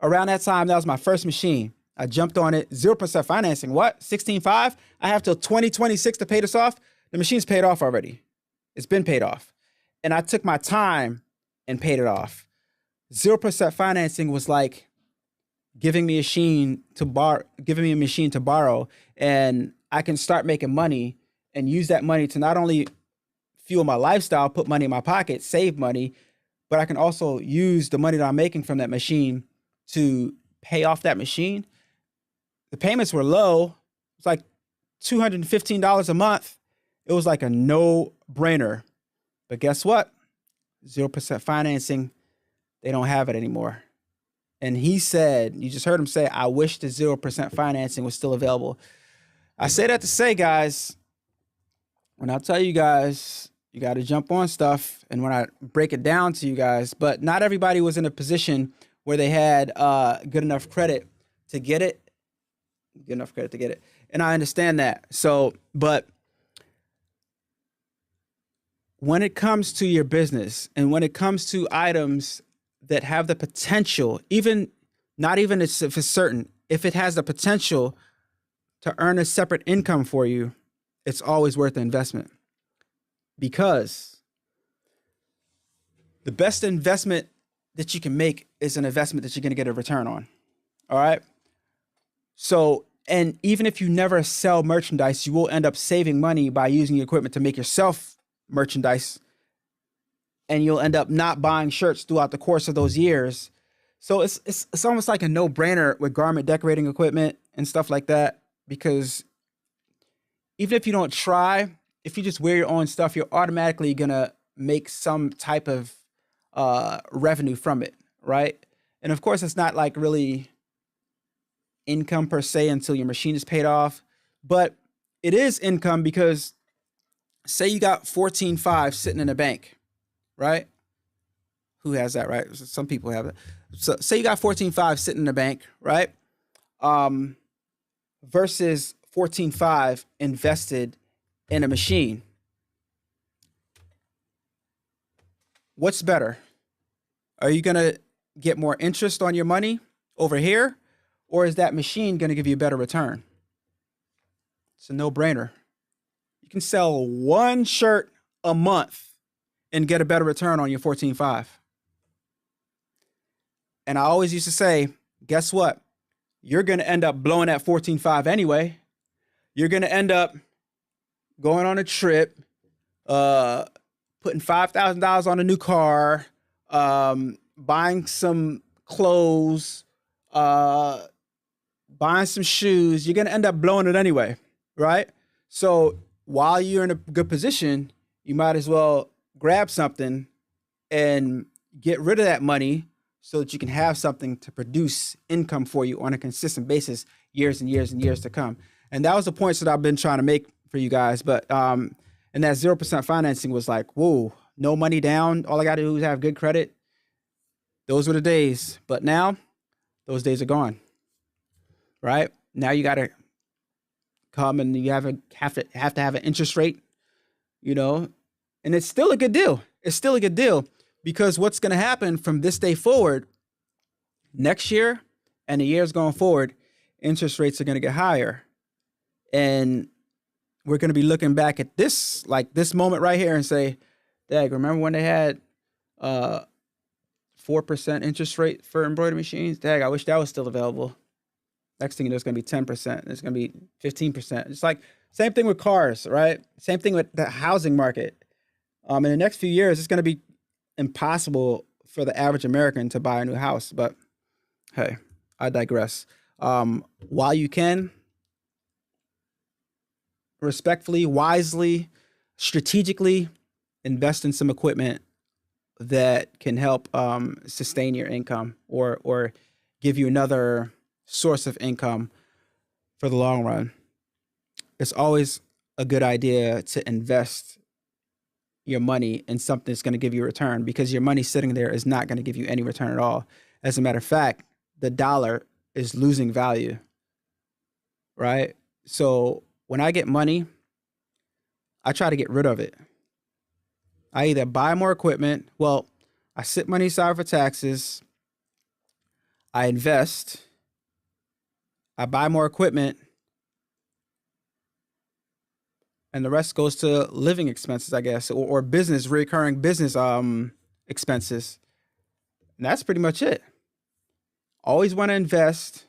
Around that time, that was my first machine. I jumped on it, 0% financing. What? 16.5? I have till 2026 to pay this off? The machine's paid off already. It's been paid off. And I took my time and paid it off. 0% financing was like giving me a machine to borrow, and I can start making money and use that money to not only fuel my lifestyle, put money in my pocket, save money, but I can also use the money that I'm making from that machine to pay off that machine. The payments were low. It's like $215 a month. It was like a no-brainer. But guess what? 0% financing, they don't have it anymore. And he said, you just heard him say, I wish the 0% financing was still available. I say that to say, guys, when I tell you guys, you got to jump on stuff. And when I break it down to you guys, but not everybody was in a position where they had good enough credit to get it. And I understand that. So, but when it comes to your business and when it comes to items that have the potential, not even if it's certain, if it has the potential to earn a separate income for you, it's always worth the investment. Because the best investment that you can make is an investment that you're going to get a return on. All right. So, and even if you never sell merchandise, you will end up saving money by using your equipment to make yourself merchandise. And you'll end up not buying shirts throughout the course of those years. So it's almost like a no-brainer with garment decorating equipment and stuff like that. Because even if you don't try, if you just wear your own stuff, you're automatically going to make some type of revenue from it, right? And of course, it's not like really income per se until your machine is paid off. But it is income because say you got 14.5 sitting in a bank, right? Who has that, right? Some people have it. So say you got 14.5 sitting in the bank, right? Versus 14.5 invested in a machine. What's better? Are you going to get more interest on your money over here? Or is that machine going to give you a better return? It's a no-brainer. You can sell one shirt a month and get a better return on your 14.5. And I always used to say, guess what? You're going to end up blowing that 14.5 anyway. You're going to end up going on a trip, putting $5,000 on a new car, buying some clothes, buying some shoes. You're going to end up blowing it anyway, right? So while you're in a good position, you might as well grab something and get rid of that money so that you can have something to produce income for you on a consistent basis, years and years and years to come. And that was the points that I've been trying to make for you guys. But, and that 0% financing was like, whoa, no money down. All I got to do is have good credit. Those were the days. But now those days are gone, right? Now you got to come and you have to have an interest rate, you know, and it's still a good deal. It's still a good deal because what's going to happen from this day forward, next year and the years going forward, interest rates are going to get higher. And we're going to be looking back at this, like this moment right here and say, Dag, remember when they had 4% interest rate for embroidery machines? Dag, I wish that was still available. Next thing you know, it's going to be 10%. It's going to be 15%. It's like same thing with cars, right? Same thing with the housing market. In the next few years, it's going to be impossible for the average American to buy a new house. But hey, I digress. While you can, respectfully, wisely, strategically invest in some equipment that can help sustain your income or give you another source of income for the long run. It's always a good idea to invest your money in something that's going to give you a return, because your money sitting there is not going to give you any return at all. As a matter of fact, the dollar is losing value, right? So when I get money, I try to get rid of it. I either buy more equipment. Well, I sit money aside for taxes. I invest. I buy more equipment. And the rest goes to living expenses, I guess, or business, recurring business expenses. And that's pretty much it. Always want to invest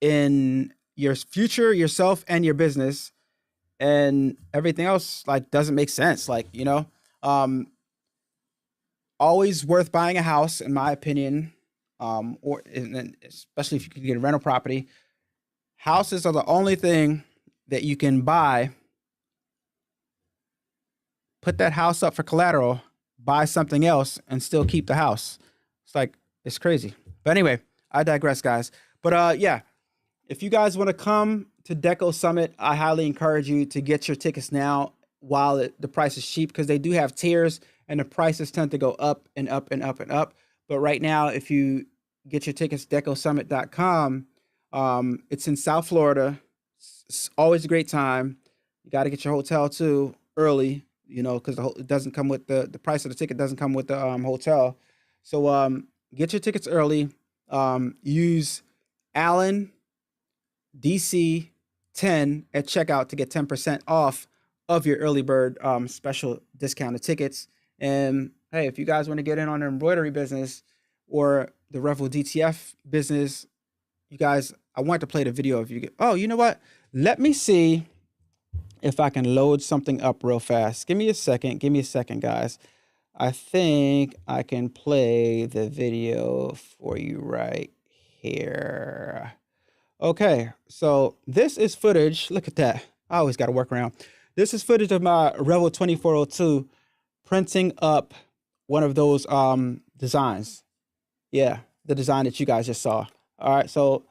in your future, yourself, and your business. And everything else like doesn't make sense. Like, you know, always worth buying a house, in my opinion, or especially if you can get a rental property. Houses are the only thing that you can buy, put that house up for collateral, buy something else, and still keep the house. It's crazy. But anyway, I digress, guys. But yeah, if you guys want to come to Deco Summit, I highly encourage you to get your tickets now while the price is cheap, because they do have tiers and the prices tend to go up and up and up and up. But right now, if you get your tickets, decosummit.com, it's in South Florida. It's always a great time. You got to get your hotel too early, you know, because it doesn't come with the price of the ticket doesn't come with the hotel. So get your tickets early. Use Allan DC 10 at checkout to get 10% off of your early bird special discounted tickets. And hey, if you guys want to get in on the embroidery business or the Revel DTF business, you guys, I want to play the video of you. Oh, you know what? Let me see if I can load something up real fast. Give me a second. Give me a second, guys. I think I can play the video for you right here. Okay, so this is footage. Look at that. I always got to work around. This is footage of my Revel 2402 printing up one of those designs. Yeah, the design that you guys just saw. All right, so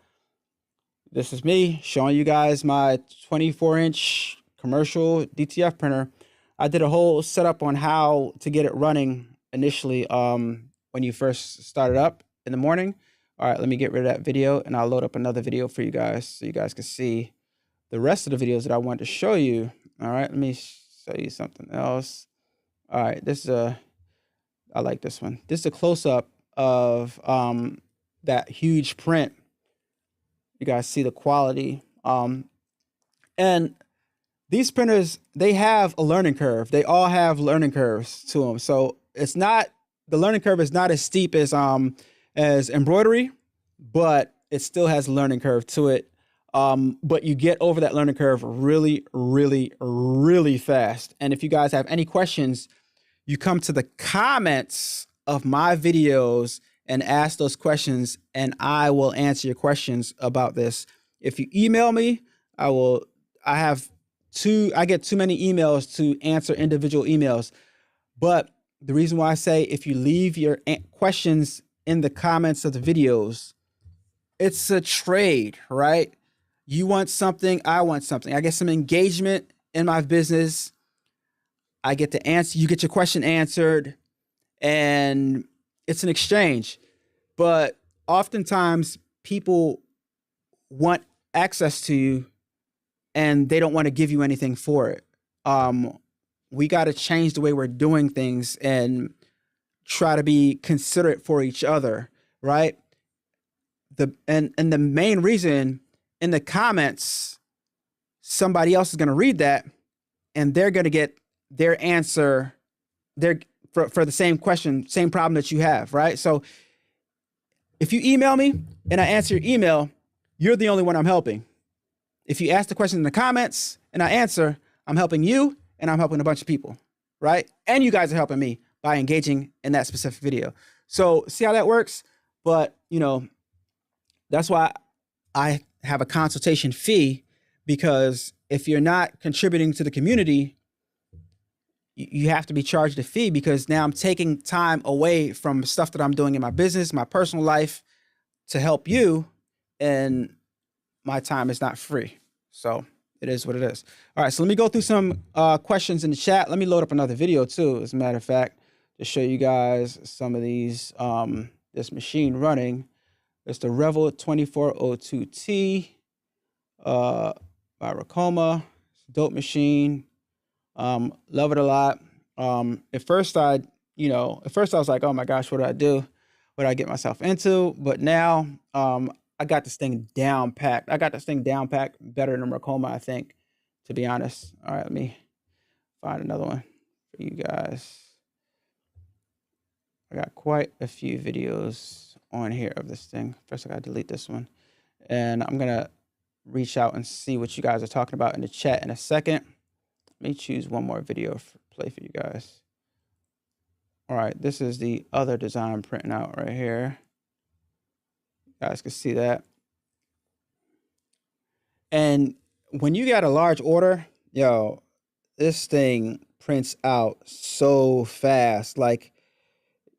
this is me showing you guys my 24-inch commercial DTF printer. I did a whole setup on how to get it running initially when you first started up in the morning. All right, let me get rid of that video and I'll load up another video for you guys so you guys can see the rest of the videos that I wanted to show you. All right, let me show you something else. All right, this is I like this one. This is a close-up of that huge print. You guys see the quality. And these printers, they have a learning curve. They all have learning curves to them. So it's not, the learning curve is not as steep as embroidery, but it still has a learning curve to it. But you get over that learning curve really, really, really fast. And if you guys have any questions, you come to the comments of my videos and ask those questions, and I will answer your questions about this. If you email me, I get too many emails to answer individual emails. But the reason why I say if you leave your questions in the comments of the videos, it's a trade, right? You want something, I want something. I get some engagement in my business. I get to answer, you get your question answered, and it's an exchange. But oftentimes people want access to you and they don't want to give you anything for it. We got to change the way we're doing things and try to be considerate for each other, right? And the main reason, in the comments, somebody else is going to read that and they're going to get their answer for the same question, same problem that you have, right? So if you email me and I answer your email, you're the only one I'm helping. If you ask the question in the comments and I answer, I'm helping you and I'm helping a bunch of people, right? And you guys are helping me by engaging in that specific video. So see how that works? But, you know, that's why I have a consultation fee, because if you're not contributing to the community, you have to be charged a fee, because now I'm taking time away from stuff that I'm doing in my business, my personal life, to help you, and my time is not free. So it is what it is. All right, so let me go through some questions in the chat. Let me load up another video too, as a matter of fact, to show you guys some of these, this machine running. It's the Revel 2402T by Ricoma. Dope machine. Love it a lot. At first I was like, oh my gosh, what do I do? What did I get myself into? But now I got this thing down packed. I got this thing down packed better than Ricoma, I think, to be honest. All right, let me find another one for you guys. I got quite a few videos on here of this thing. First, I gotta delete this one. And I'm gonna reach out and see what you guys are talking about in the chat in a second. Let me choose one more video for play for you guys. All right, this is the other design I'm printing out right here. You guys can see that. And when you got a large order, yo, this thing prints out so fast. Like,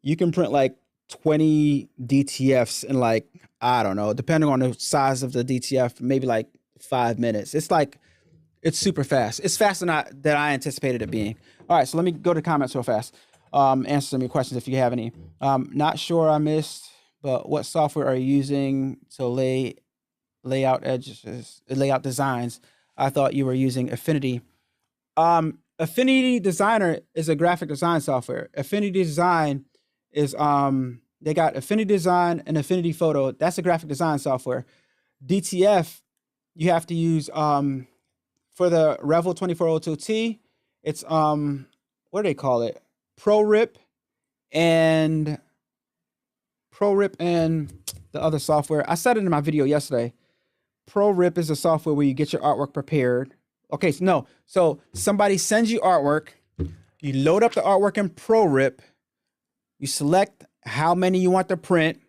you can print like 20 DTFs in like, I don't know, depending on the size of the DTF, maybe like 5 minutes. It's like, it's super fast. It's faster than I anticipated it being. All right, so let me go to comments real fast. Answer some of your questions if you have any. Not sure I missed, but what software are you using to lay out designs? I thought you were using Affinity. Affinity Designer is a graphic design software. Affinity Design is they got Affinity Design and Affinity Photo. That's a graphic design software. DTF, you have to use for the Revel 2402T. It's what do they call it? ProRip and the other software. I said it in my video yesterday. ProRip is a software where you get your artwork prepared. Okay, so somebody sends you artwork, you load up the artwork in ProRip, you select how many you want to print,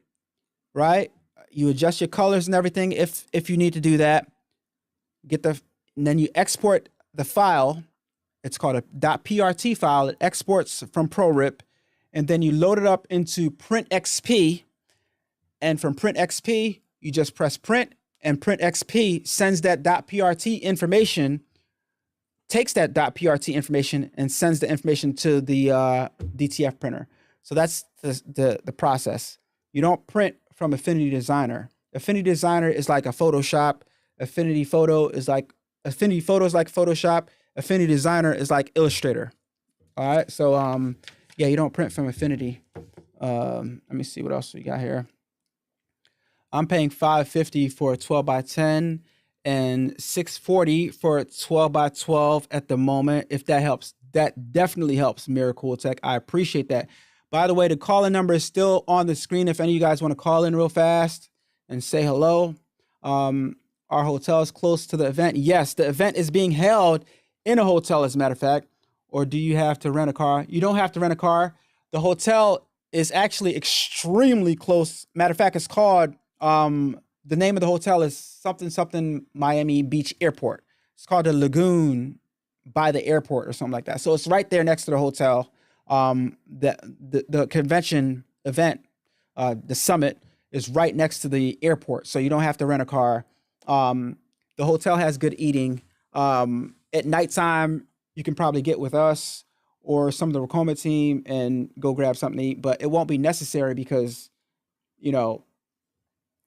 right? You adjust your colors and everything if you need to do that. And then you export the file. It's called a .prt file. It exports from ProRip, and then you load it up into PrintXP. And from PrintXP, you just press print, and PrintXP sends that .prt information, takes that .prt information, and sends the information to the DTF printer. So that's the process. You don't print from Affinity Designer. Affinity Designer is like a Photoshop. Affinity Photo is like Photoshop. Affinity Designer is like Illustrator. All right, so yeah, you don't print from Affinity. Let me see what else we got here. I'm paying $550 for a 12 by 10 and $640 for a 12 by 12 at the moment. If that helps, that definitely helps, Miracle Tech. I appreciate that. By the way, the call-in number is still on the screen if any of you guys want to call in real fast and say hello. Our hotel is close to the event. Yes, the event is being held in a hotel, as a matter of fact. Or do you have to rent a car? You don't have to rent a car. The hotel is actually extremely close. Matter of fact, it's called, the name of the hotel is something Miami Beach Airport. It's called the Lagoon by the airport or something like that. So it's right there next to the hotel. The convention event, the summit, is right next to the airport. So you don't have to rent a car. The hotel has good eating. At nighttime, you can probably get with us or some of the Ricoma team and go grab something to eat, but it won't be necessary because, you know,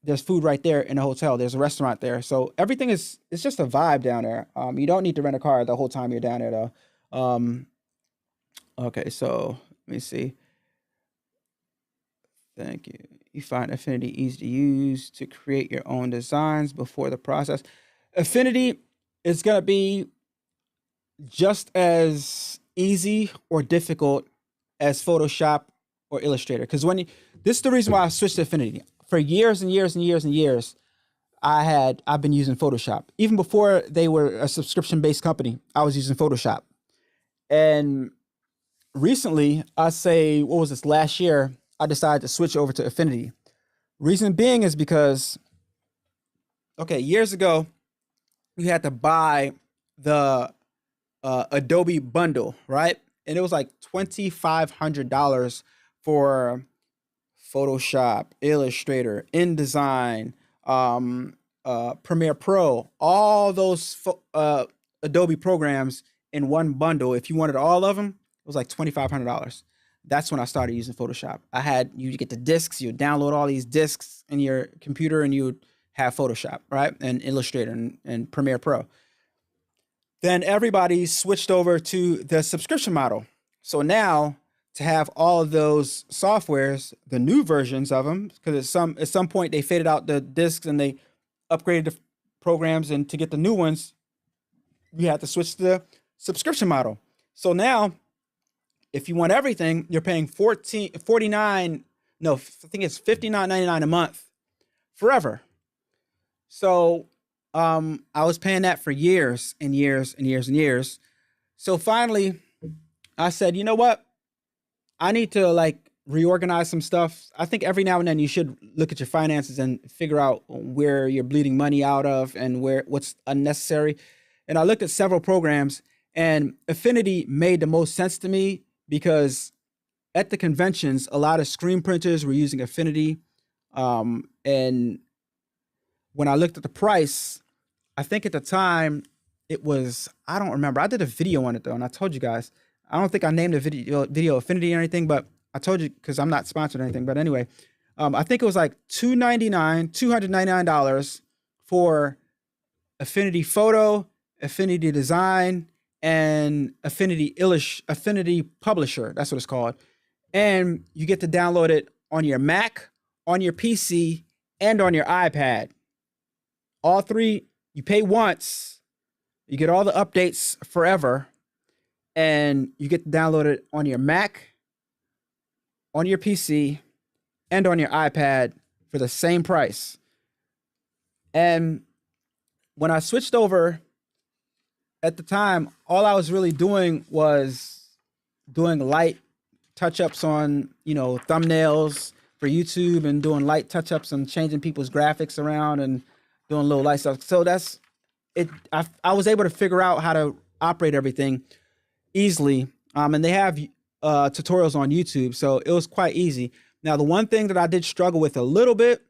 there's food right there in the hotel. There's a restaurant there. So everything it's just a vibe down there. You don't need to rent a car the whole time you're down there though. Okay, so let me see. Thank you. You find Affinity easy to use to create your own designs before the process. Affinity is going to be just as easy or difficult as Photoshop or Illustrator. Because this is the reason why I switched to Affinity. For years and years and years and years, I've been using Photoshop. Even before they were a subscription-based company, I was using Photoshop. And recently, I say, what was this, last year, I decided to switch over to Affinity. Reason being is because, okay, years ago, you had to buy the Adobe bundle, right? And it was like $2,500 for Photoshop, Illustrator, InDesign, Premiere Pro, all those Adobe programs in one bundle. If you wanted all of them, it was like $2,500. That's when I started using Photoshop. You get the discs, you download all these discs in your computer, and you would have Photoshop, right? And Illustrator and Premiere Pro. Then everybody switched over to the subscription model. So now, to have all of those softwares, the new versions of them, because at some point they faded out the discs and they upgraded the programs, and to get the new ones, you have to switch to the subscription model. So now, if you want everything, you're paying $59.99 a month forever. So I was paying that for years and years and years and years. So finally, I said, you know what? I need to like reorganize some stuff. I think every now and then you should look at your finances and figure out where you're bleeding money out of and what's unnecessary. And I looked at several programs, and Affinity made the most sense to me because at the conventions, a lot of screen printers were using Affinity. And when I looked at the price, I think at the time it was, I don't remember. I did a video on it though, and I told you guys. I don't think I named the video Affinity or anything, but I told you because I'm not sponsored or anything. But anyway, I think it was like $299 for Affinity Photo, Affinity Design, and Affinity Publisher. That's what it's called. And you get to download it on your Mac, on your PC, and on your iPad. All three, you pay once, you get all the updates forever, and you get to download it on your Mac, on your PC, and on your iPad for the same price. And when I switched over, at the time, all I was really doing was doing light touch-ups on, thumbnails for YouTube, and doing light touch-ups and changing people's graphics around and doing little light stuff. So that's it. I was able to figure out how to operate everything easily. And they have tutorials on YouTube, so it was quite easy. Now, the one thing that I did struggle with a little bit,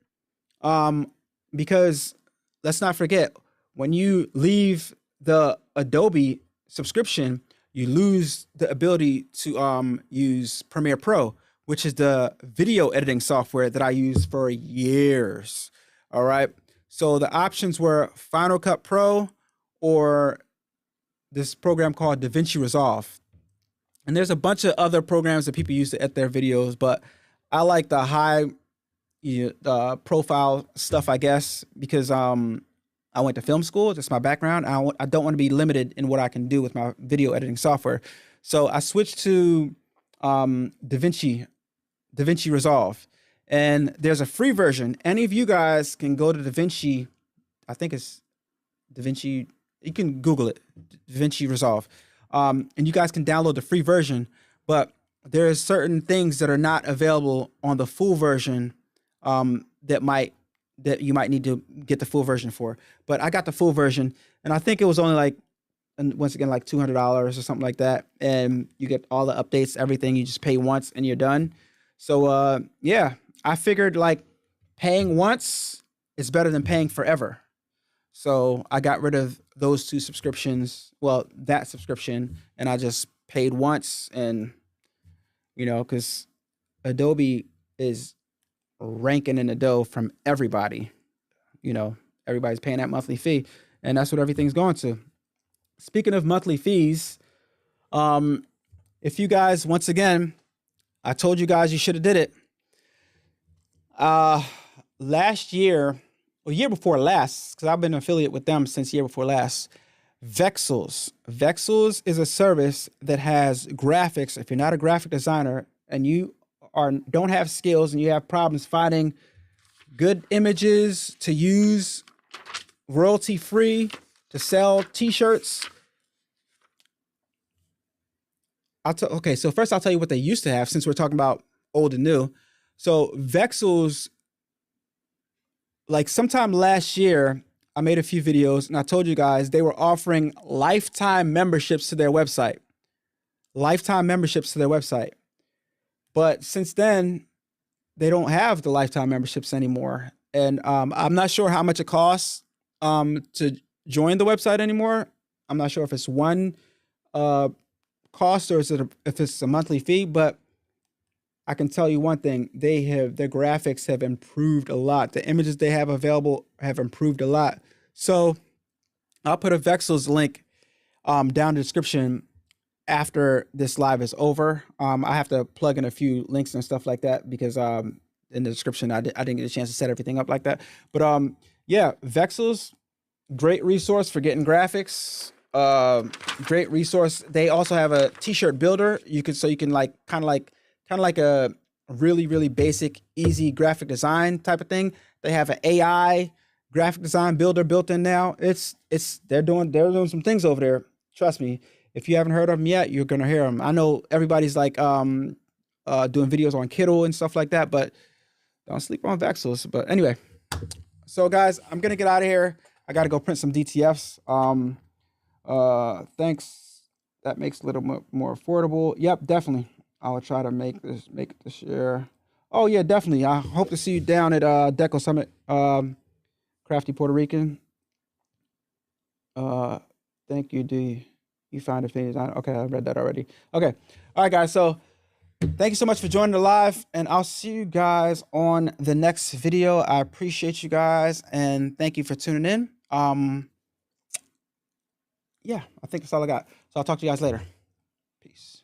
because let's not forget, when you leave the Adobe subscription, you lose the ability to use Premiere Pro, which is the video editing software that I used for years. All right. So the options were Final Cut Pro or this program called DaVinci Resolve. And there's a bunch of other programs that people use to edit their videos, but I like the high profile stuff, I guess, because I went to film school. That's my background. I don't want to be limited in what I can do with my video editing software. So I switched to DaVinci Resolve. And there's a free version. Any of you guys can go to DaVinci. I think it's DaVinci. You can Google it, DaVinci Resolve. And you guys can download the free version. But there's certain things that are not available on the full version that you might need to get the full version for. But I got the full version, and I think it was only like, and once again, like $200 or something like that. And you get all the updates, everything. You just pay once and you're done. So yeah, I figured like paying once is better than paying forever. So I got rid of those two subscriptions. Well, that subscription, and I just paid once. And because Adobe is ranking in the dough from everybody. Everybody's paying that monthly fee, and that's what everything's going to. Speaking of monthly fees, if you guys, once again, I told you guys you should have did it. Last year, or year before last, because I've been an affiliate with them since year before last, Vexels. Vexels is a service that has graphics. If you're not a graphic designer and you don't have skills and you have problems finding good images to use royalty free to sell T-shirts. Okay, so first I'll tell you what they used to have, since we're talking about old and new. So Vexels, like sometime last year, I made a few videos and I told you guys they were offering lifetime memberships to their website. Lifetime memberships to their website. But since then, they don't have the lifetime memberships anymore. And I'm not sure how much it costs to join the website anymore. I'm not sure if it's one cost or if it's a monthly fee, but I can tell you one thing: their graphics have improved a lot. The images they have available have improved a lot. So I'll put a Vexels link down in the description after this live is over. I have to plug in a few links and stuff like that because in the description I didn't get a chance to set everything up like that. But yeah, Vexels, great resource for getting graphics. Great resource. They also have a T-shirt builder. You can like kind of like a really basic, easy graphic design type of thing. They have an AI graphic design builder built in now. They're doing some things over there. Trust me. If you haven't heard of them yet, you're gonna hear them. I know everybody's like doing videos on Kittle and stuff like that, but don't sleep on Vexels. But anyway, so guys, I'm gonna get out of here. I gotta go print some DTFs. Thanks. That makes it a little more affordable. Yep, definitely. I'll try to make it this year. Oh yeah, definitely. I hope to see you down at Deco Summit, Crafty Puerto Rican. Thank you, D. You found a finish. Okay, I read that already. Okay. All right, guys. So thank you so much for joining the live, and I'll see you guys on the next video. I appreciate you guys, and thank you for tuning in. Yeah, I think that's all I got. So I'll talk to you guys later. Peace.